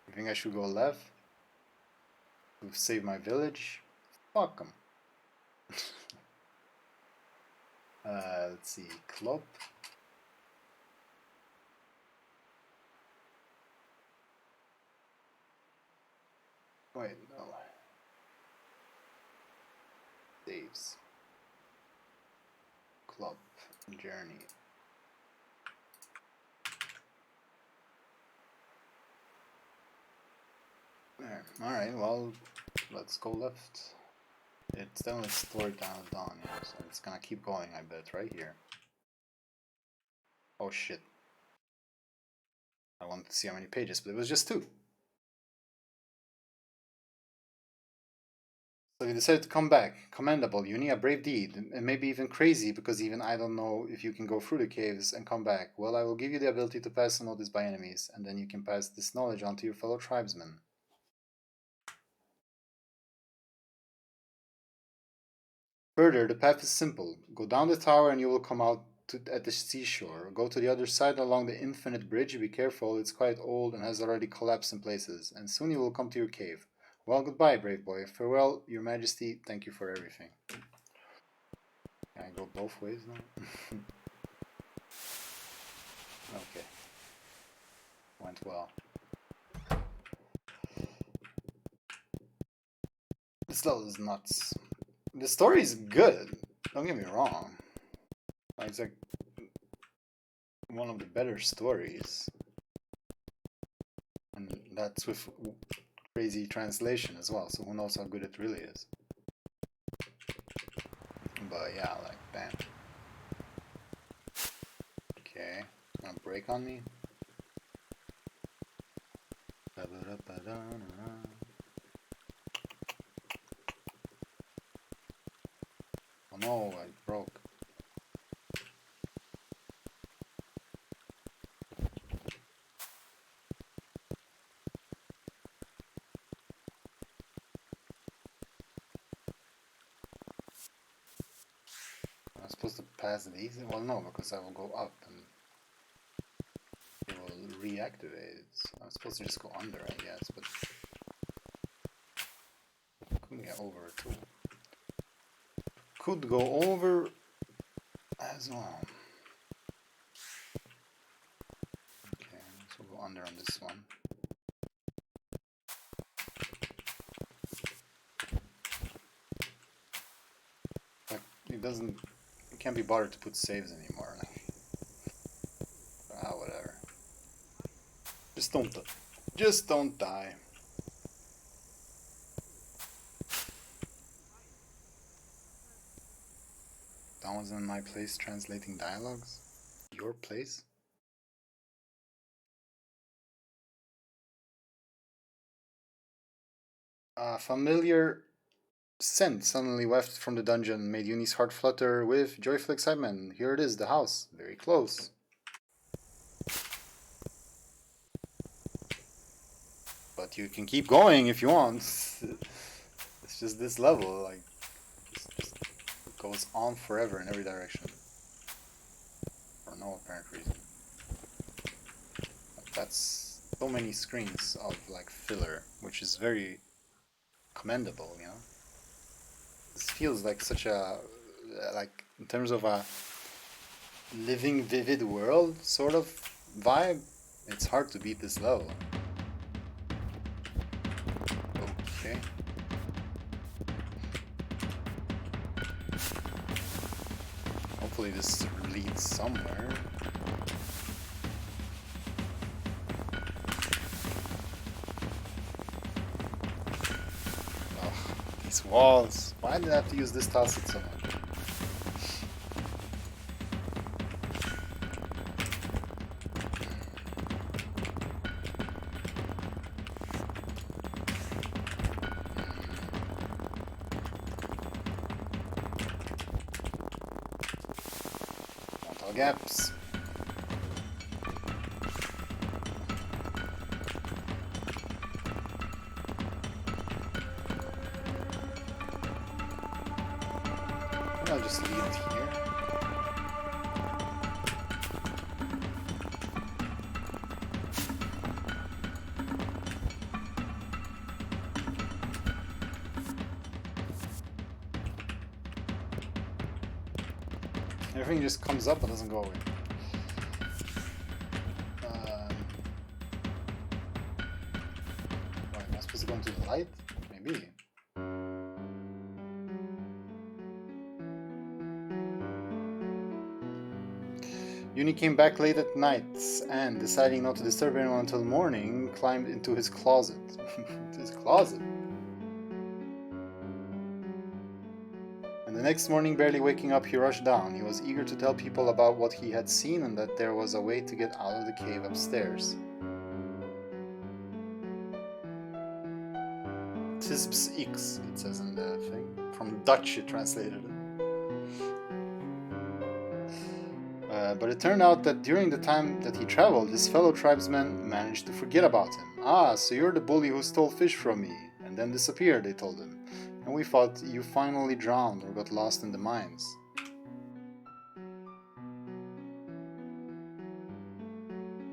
You think I should go left? To save my village? Fuck them. Let's see, klop. Wait, no. Saves. Klop Journey. There. Alright, well, let's go left. It's definitely stored down at dawn, yeah, so it's gonna keep going, I bet, right here. Oh shit. I wanted to see how many pages, but it was just 2. So you decided to come back. Commendable, Uni, a brave deed, and maybe even crazy, because even I don't know if you can go through the caves and come back. Well, I will give you the ability to pass unnoticed by enemies, and then you can pass this knowledge on to your fellow tribesmen. Further, the path is simple. Go down the tower and you will come out at the seashore. Go to the other side along the infinite bridge. Be careful, it's quite old and has already collapsed in places, and soon you will come to your cave. Well, goodbye, brave boy. Farewell, your majesty. Thank you for everything. Can I go both ways now? Okay. Went well. This level is nuts. The story is good. Don't get me wrong. It's like one of the better stories. And that's with crazy translation as well, so who knows how good it really is. But yeah, like, damn. Okay, gonna break on me. Oh no, I broke. Am I supposed to pass these? Well, no, because I will go up and it will reactivate. I'm supposed to just go under, I guess, but couldn't get over too. Could go over as well. Okay, so we'll go under on this one. Like, it can't be bothered to put saves anymore. Like, whatever. Just don't die. That wasn't my place translating dialogues. Your place? A familiar scent suddenly wafted from the dungeon, made Uni's heart flutter with joyful excitement. Here it is, the house. Very close. But you can keep going if you want. It's just this level, like, just goes on forever in every direction. For no apparent reason. Like, that's so many screens of, like, filler, which is very commendable, you know? This feels like such a, like, in terms of a living, vivid world sort of vibe, it's hard to beat this level. Okay. Hopefully this leads somewhere. Ugh, these walls. Why did I have to use this tile set so much? gaps. I'll just leave it here. Everything just comes up and doesn't go away. Am I supposed to go into the light? Maybe. Uni came back late at night and, deciding not to disturb anyone until morning, climbed into his closet. His closet? And the next morning, barely waking up, he rushed down. He was eager to tell people about what he had seen and that there was a way to get out of the cave upstairs. Tisps X, it says in the thing. From Dutch it translated it. But it turned out that during the time that he traveled, his fellow tribesmen managed to forget about him. "Ah, so you're the bully who stole fish from me, and then disappeared," they told him. "And we thought you finally drowned or got lost in the mines."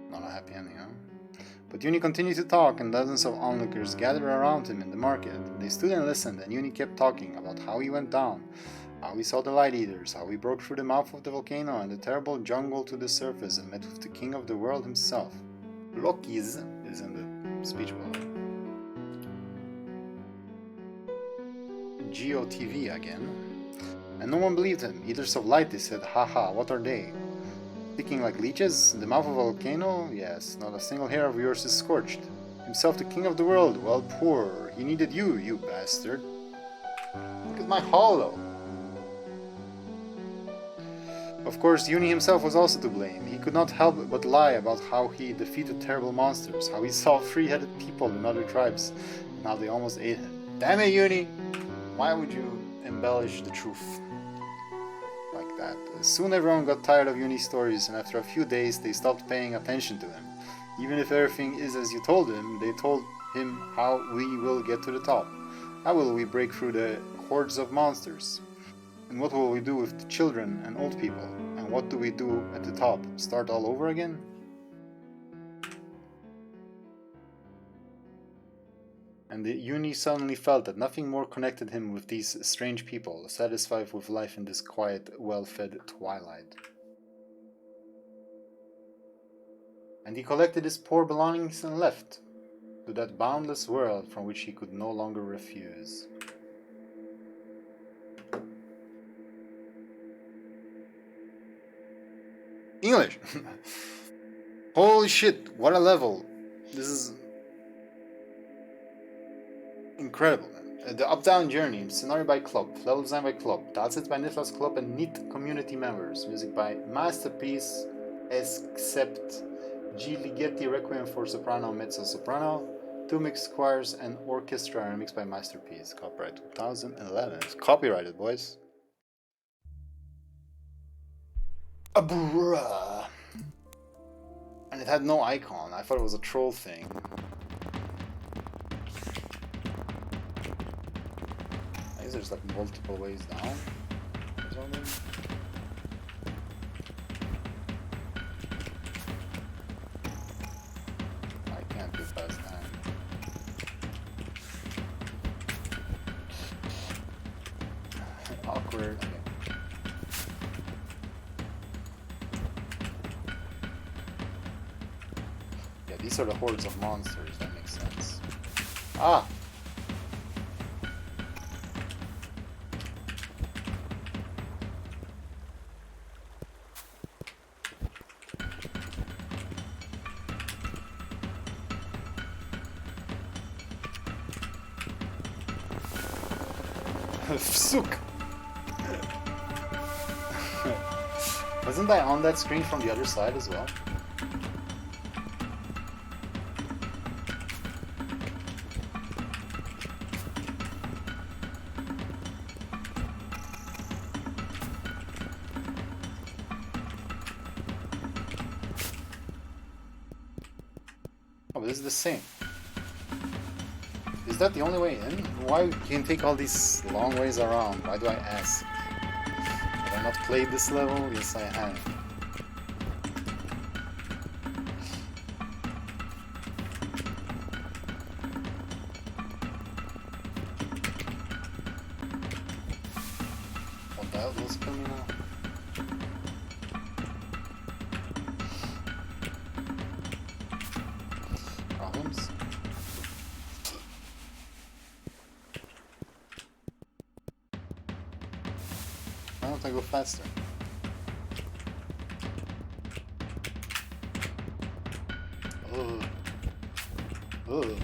Not a happy ending, huh? But Uni continued to talk, and dozens of onlookers gathered around him in the market. They stood and listened, and Uni kept talking about how he went down, how he saw the Light Eaters, how he broke through the mouth of the volcano and the terrible jungle to the surface and met with the king of the world himself. Lokis is in the speech bubble. GOTV again. And no one believed him. Eaters of light, they said. Haha, what are they? Sticking like leeches? In the mouth of a volcano? Yes, not a single hair of yours is scorched. Himself the king of the world? Well, poor. He needed you, you bastard. Look at my hollow. Of course, Uni himself was also to blame. He could not help but lie about how he defeated terrible monsters, how he saw three-headed people in other tribes, and how they almost ate him. Damn it, Uni! Why would you embellish the truth like that? Soon everyone got tired of Uni's stories, and after a few days they stopped paying attention to him. Even if everything is as you told him, they told him how we will get to the top. How will we break through the hordes of monsters? And what will we do with the children and old people? And what do we do at the top? Start all over again? And the Uni suddenly felt that nothing more connected him with these strange people, satisfied with life in this quiet, well-fed twilight. And he collected his poor belongings and left, to that boundless world from which he could no longer refuse. English! Holy shit, what a level! This is incredible, man. The Updown Journey, scenario by Klop, level design by Klop, danced by Niklas Klop and Knytt community members, music by Masterpiece, except G. Ligeti Requiem for Soprano, Mezzo Soprano, two mixed choirs and orchestra, and mixed by Masterpiece, copyright 2011. It's copyrighted, boys. Bruh. And it had no icon. I thought it was a troll thing. I guess there's like multiple ways down or something. I can't get past that. Awkward. Okay. These are the hordes of monsters, that makes sense. Ah! Fsuk! Wasn't I on that screen from the other side as well? but this is the same. Is that the only way in? Why can you take all these long ways around? Why do I ask? Have I not played this level? Yes, I have. What the hell was coming out? Problems? Why don't I go faster? Ugh. Ugh.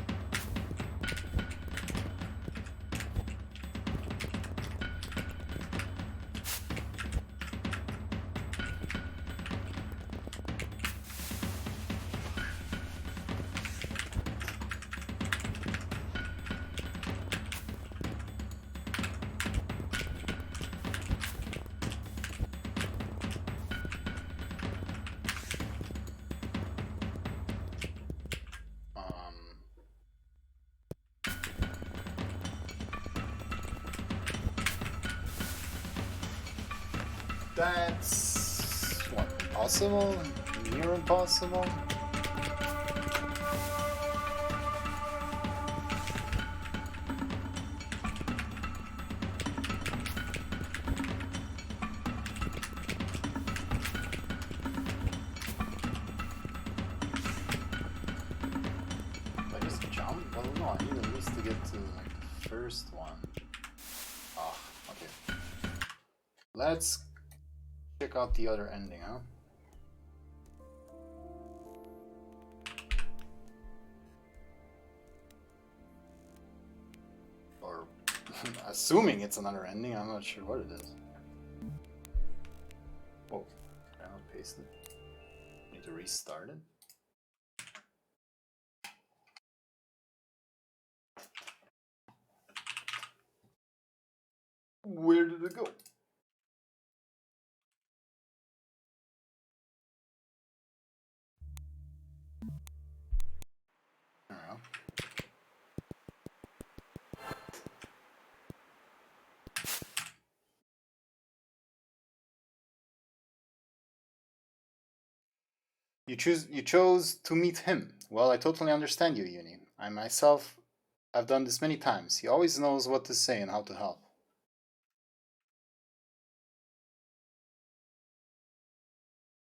That's what, impossible? Near impossible? I just jump? Well, no, I need at least to get to like the first one. Ah, okay. Let's check out the other ending, huh? Or assuming it's another ending, I'm not sure what it is. Oh, I don't paste it. Need to restart it. Where did it go? I don't know. You chose to meet him. Well, I totally understand you, Uni. I myself I've done this many times. He always knows what to say and how to help.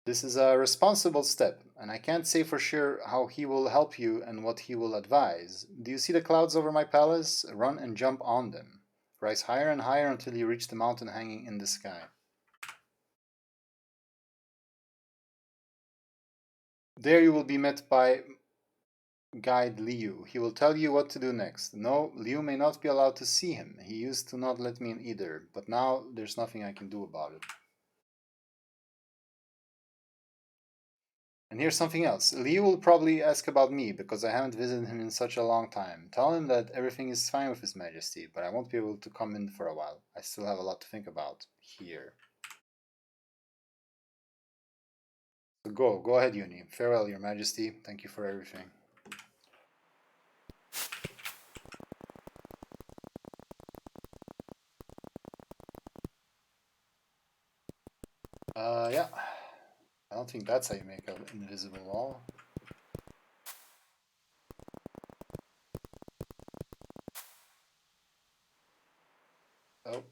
This is a responsible step, and I can't say for sure how he will help you and what he will advise. Do you see the clouds over my palace? Run and jump on them. Rise higher and higher until you reach the mountain hanging in the sky. There you will be met by guide Liu. He will tell you what to do next. No, Liu may not be allowed to see him. He used to not let me in either, but now there's nothing I can do about it. And here's something else. Liu will probably ask about me because I haven't visited him in such a long time. Tell him that everything is fine with His Majesty, but I won't be able to come in for a while. I still have a lot to think about here. So go ahead, Uni. Farewell, Your Majesty. Thank you for everything. Yeah. I don't think that's how you make an invisible wall. Oh.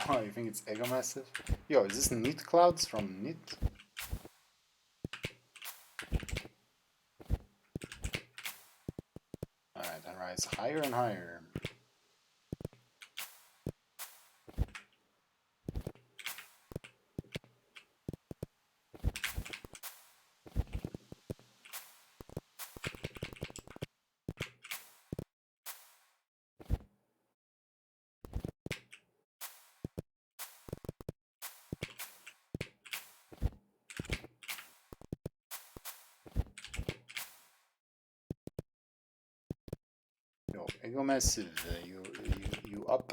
Oh, you think it's Ego Massive? Yo, is this Knytt Clouds from Knytt? Alright, I rise higher and higher. Yo, Ego Massive, you up?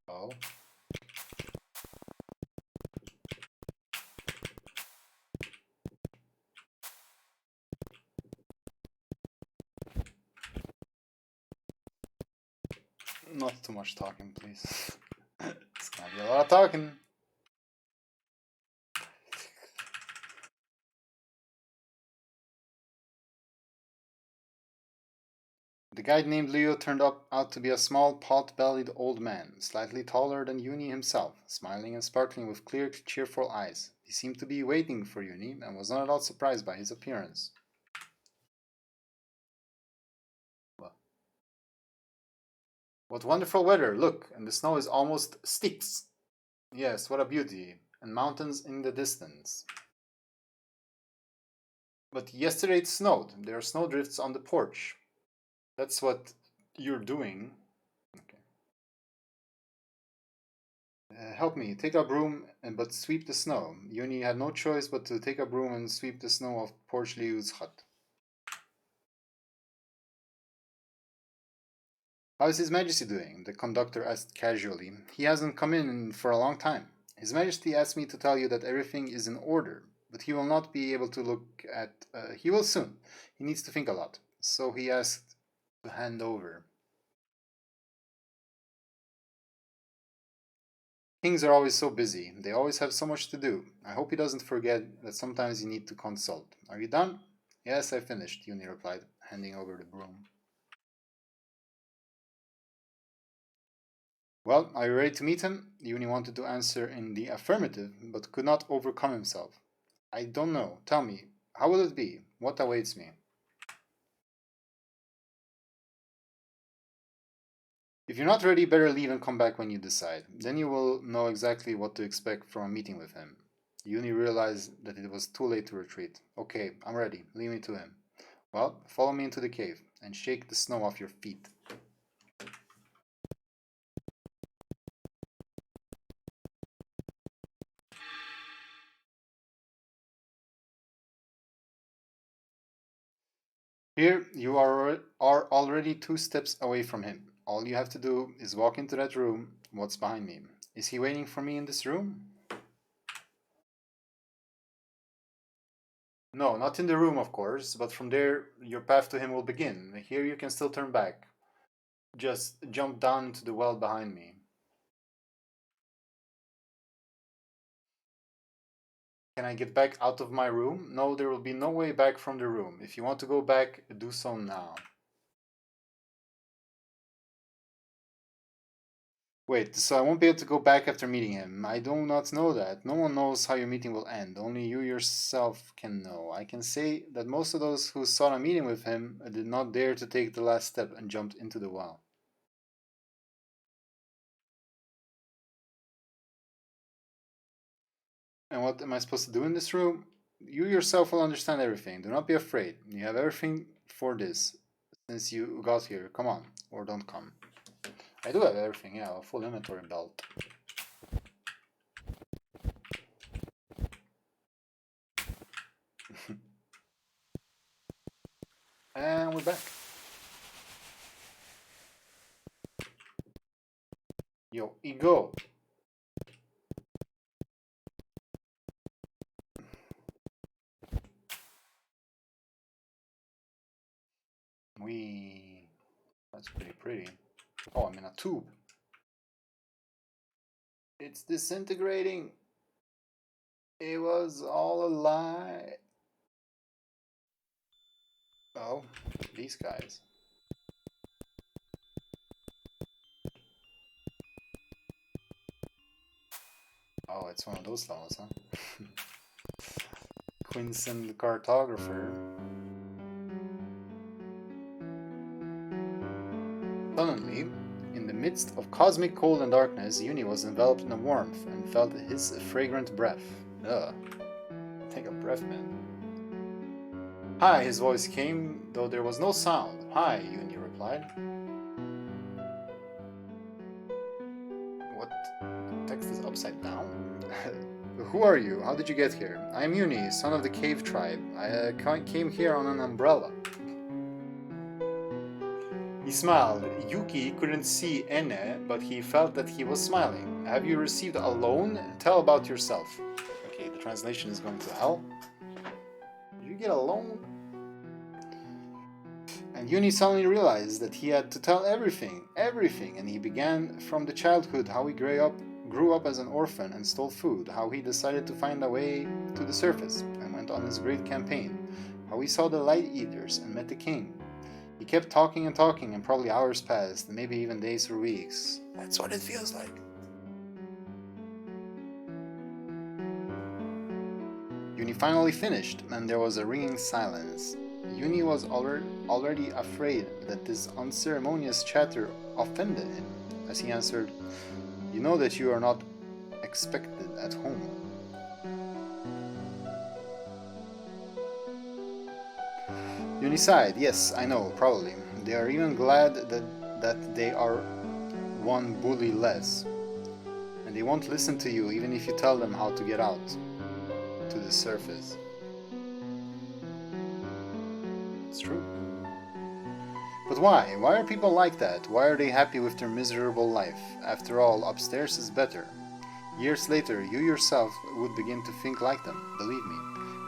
Oh. Not too much talking, please. It's gonna be a lot of talking. The guide named Leo turned out to be a small, pot-bellied old man, slightly taller than Uni himself, smiling and sparkling with clear, cheerful eyes. He seemed to be waiting for Uni and was not at all surprised by his appearance. What wonderful weather! Look, and the snow is almost sticks. Yes, what a beauty, and mountains in the distance. But yesterday it snowed. There are snowdrifts on the porch. That's what you're doing. Okay. Help me, take a broom but sweep the snow. Uni had no choice but to take a broom and sweep the snow off Porch Liu's hut. How is His Majesty doing? The conductor asked casually. He hasn't come in for a long time. His Majesty asked me to tell you that everything is in order, but he will not be able to look at... he will soon. He needs to think a lot. So he asked to hand over. Kings are always so busy. They always have so much to do. I hope he doesn't forget that sometimes you need to consult. Are you done? Yes, I finished, Uni replied, handing over the broom. Well, are you ready to meet him? Uni wanted to answer in the affirmative, but could not overcome himself. I don't know. Tell me, how will it be? What awaits me? If you're not ready, better leave and come back when you decide. Then you will know exactly what to expect from a meeting with him. Uni realized that it was too late to retreat. Okay, I'm ready. Leave me to him. Well, follow me into the cave and shake the snow off your feet. Here, you are already 2 steps away from him. All you have to do is walk into that room. What's behind me? Is he waiting for me in this room? No, not in the room, of course, but from there, your path to him will begin. Here you can still turn back. Just jump down into the well behind me. Can I get back out of my room? No, there will be no way back from the room. If you want to go back, do so now. Wait, so I won't be able to go back after meeting him. I do not know that. No one knows how your meeting will end. Only you yourself can know. I can say that most of those who sought a meeting with him did not dare to take the last step and jumped into the well. And what am I supposed to do in this room? You yourself will understand everything. Do not be afraid. You have everything for this. Since you got here, come on. Or don't come. I do have everything, yeah. A full inventory belt. And we're back. Yo, ego. That's pretty. Oh, I'm in a tube. It's disintegrating. It was all a lie. Oh, these guys. Oh, it's one of those levels, huh? Quinson the cartographer. Suddenly, in the midst of cosmic cold and darkness, Uni was enveloped in a warmth and felt his fragrant breath. Ugh. Take a breath, man. Hi, his voice came, though there was no sound. Hi, Uni replied. What? The text is upside down? Who are you? How did you get here? I am Uni, son of the cave tribe. I came here on an umbrella. He smiled. Yuki couldn't see Ene, but he felt that he was smiling. Have you received a loan? Tell about yourself. Okay, the translation is going to hell. Did you get a loan? And Uni suddenly realized that he had to tell everything, everything, and he began from the childhood how he grew up as an orphan and stole food, how he decided to find a way to the surface and went on his great campaign, how he saw the light eaters and met the king. He kept talking and talking, and probably hours passed, and maybe even days or weeks. That's what it feels like. Uni finally finished, and there was a ringing silence. Uni was already afraid that this unceremonious chatter offended him, as he answered, "You know that you are not expected at home." Uni sighed, "Yes, I know, probably. They are even glad that they are one bully less, and they won't listen to you even if you tell them how to get out to the surface." It's true. But why? Why are people like that? Why are they happy with their miserable life? After all, upstairs is better. Years later, you yourself would begin to think like them, believe me.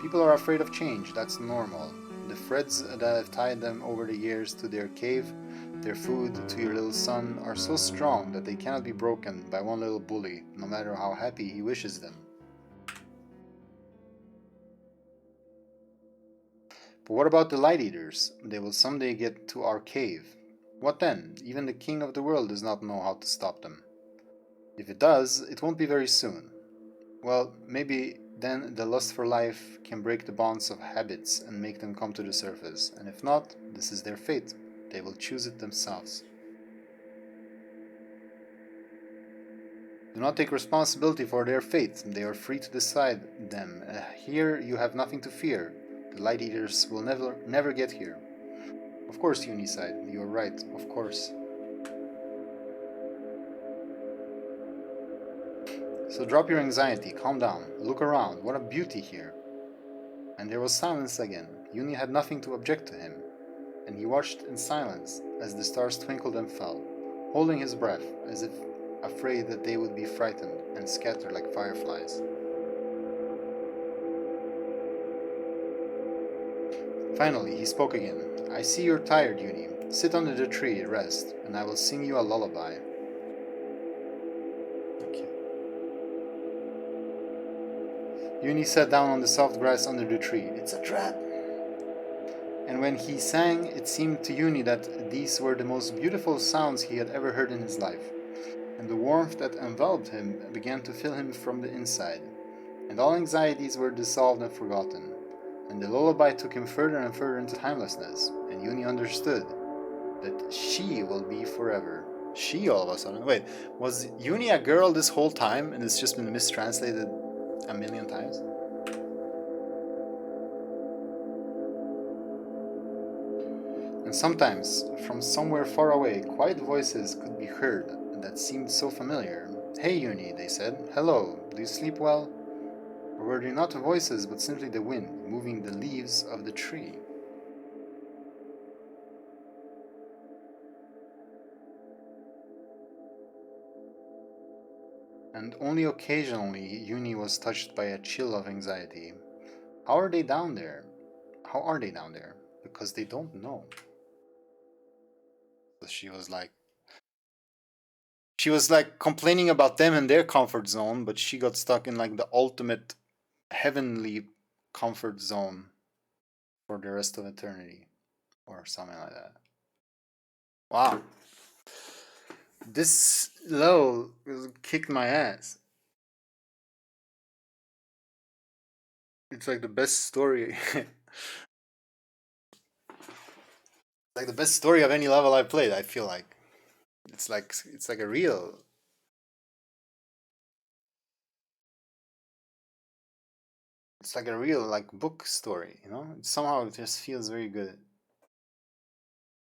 People are afraid of change, that's normal. The threads that have tied them over the years to their cave, their food, to your little son, are so strong that they cannot be broken by one little bully, no matter how happy he wishes them. But what about the light eaters? They will someday get to our cave. What then? Even the king of the world does not know how to stop them. If it does, it won't be very soon. Well, maybe then the lust for life can break the bonds of habits and make them come to the surface, and if not, this is their fate. They will choose it themselves. Do not take responsibility for their fate. They are free to decide them. Here you have nothing to fear. The light eaters will never get here. Of course, Uniside, you are right, of course. So drop your anxiety, calm down, look around, what a beauty here. And there was silence again. Uni had nothing to object to him, and he watched in silence as the stars twinkled and fell, holding his breath as if afraid that they would be frightened and scatter like fireflies. Finally, he spoke again. "I see you're tired, Uni. Sit under the tree, rest, and I will sing you a lullaby." Okay. Uni sat down on the soft grass under the tree. "It's a trap." And when he sang, it seemed to Uni that these were the most beautiful sounds he had ever heard in his life, and the warmth that enveloped him began to fill him from the inside, and all anxieties were dissolved and forgotten, and the lullaby took him further and further into timelessness, and Uni understood that she will be forever. She all of a sudden. Wait, was Uni a girl this whole time and it's just been mistranslated a million times? And sometimes, from somewhere far away, quiet voices could be heard that seemed so familiar. "Hey, Uni," they said. "Hello, do you sleep well?" Or were they not voices but simply the wind moving the leaves of the tree? And only occasionally Uni was touched by a chill of anxiety. How are they down there? How are they down there? Because they don't know. So she was like complaining about them and their comfort zone, but she got stuck in like the ultimate heavenly comfort zone for the rest of eternity or something like that. Wow. This level kicked my ass. It's like the best story. Like the best story of any level I played, I feel like. It's like a real it's like a real like book story, you know? Somehow it just feels very good.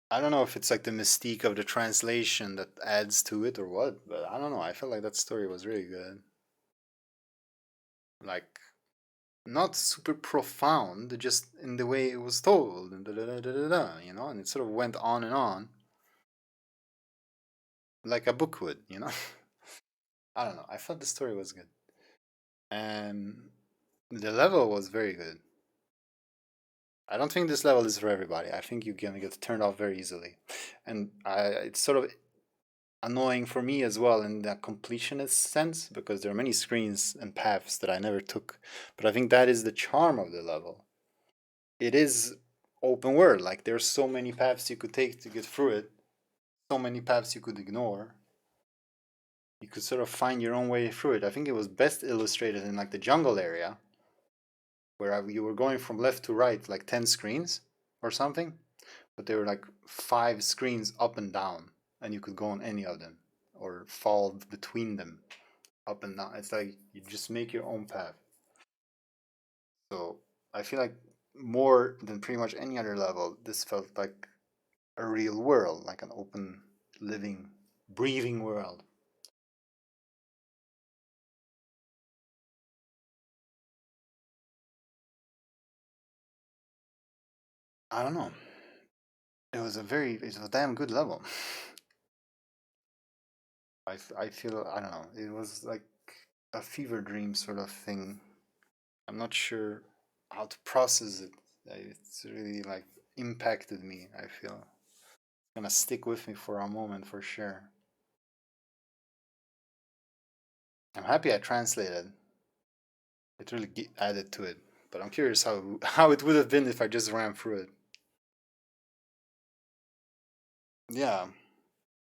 I don't know if it's like the mystique of the translation that adds to it or what, but I don't know. I felt like that story was really good. Like not super profound, just in the way it was told, and you know, and it sort of went on, like a book would, you know. I don't know. I thought the story was good, and the level was very good. I don't think this level is for everybody. I think you're gonna get turned off very easily, and it's sort of annoying for me as well in that completionist sense because there are many screens and paths that I never took. But I think that is the charm of the level. It is open world. Like there's so many paths you could take to get through it, so many paths you could ignore. You could sort of find your own way through it. I think it was best illustrated in like the jungle area where you were going from left to right, like 10 screens or something, but there were like 5 screens up and down, and you could go on any of them or fall between them up and down. It's like you just make your own path. So I feel like more than pretty much any other level, this felt like a real world, like an open, living, breathing world. I don't know. It was a damn good level. I feel, I don't know, it was like a fever dream sort of thing. I'm not sure how to process it. It's really like impacted me, I feel. It's gonna stick with me for a moment for sure. I'm happy I translated. It really added to it. But I'm curious how it would have been if I just ran through it. Yeah,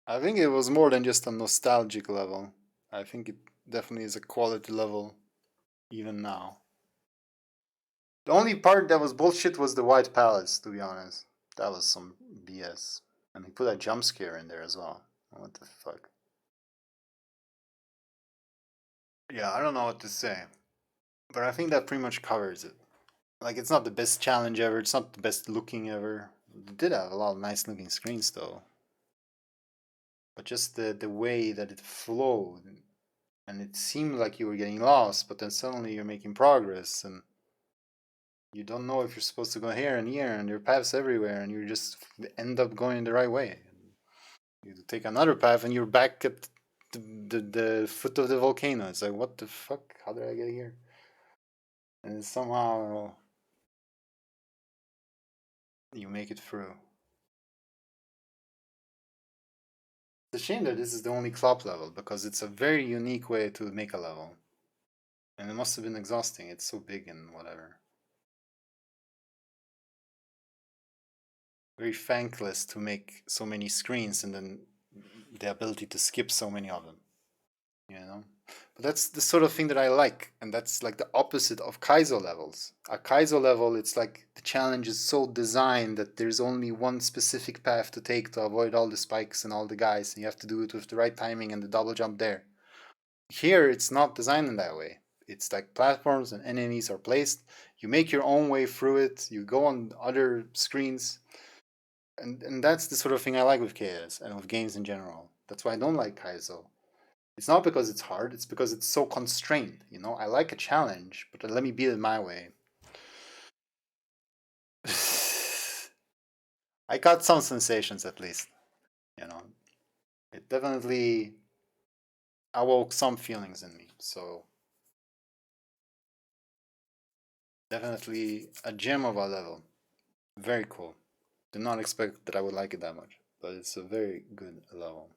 I think it was more than just a nostalgic level. I think it definitely is a quality level even now. The only part that was bullshit was the White Palace, to be honest. That was some BS. And he put a jump scare in there as well. What the fuck? Yeah, I don't know what to say. But I think that pretty much covers it. Like, it's not the best challenge ever, it's not the best looking ever. It did have a lot of nice looking screens though. But just the way that it flowed, and it seemed like you were getting lost, but then suddenly you're making progress, and you don't know if you're supposed to go here and here, and there are paths everywhere, and you just end up going the right way. You take another path, and you're back at the foot of the volcano. It's like, what the fuck? How did I get here? And somehow you make it through. It's a shame that this is the only klop level because it's a very unique way to make a level. And it must have been exhausting. It's so big and whatever. Very thankless to make so many screens and then the ability to skip so many of them. You know? But that's the sort of thing that I like. And that's like the opposite of Kaizo levels. A Kaizo level, it's like the challenge is so designed that there's only one specific path to take to avoid all the spikes and all the guys. And you have to do it with the right timing and the double jump there. Here, it's not designed in that way. It's like platforms and enemies are placed. You make your own way through it. You go on other screens, and that's the sort of thing I like with KS and with games in general. That's why I don't like Kaizo. It's not because it's hard. It's because it's so constrained. You know, I like a challenge, but let me beat it my way. I got some sensations at least. You know, it definitely awoke some feelings in me. So definitely a gem of a level. Very cool. Did not expect that I would like it that much, but it's a very good level.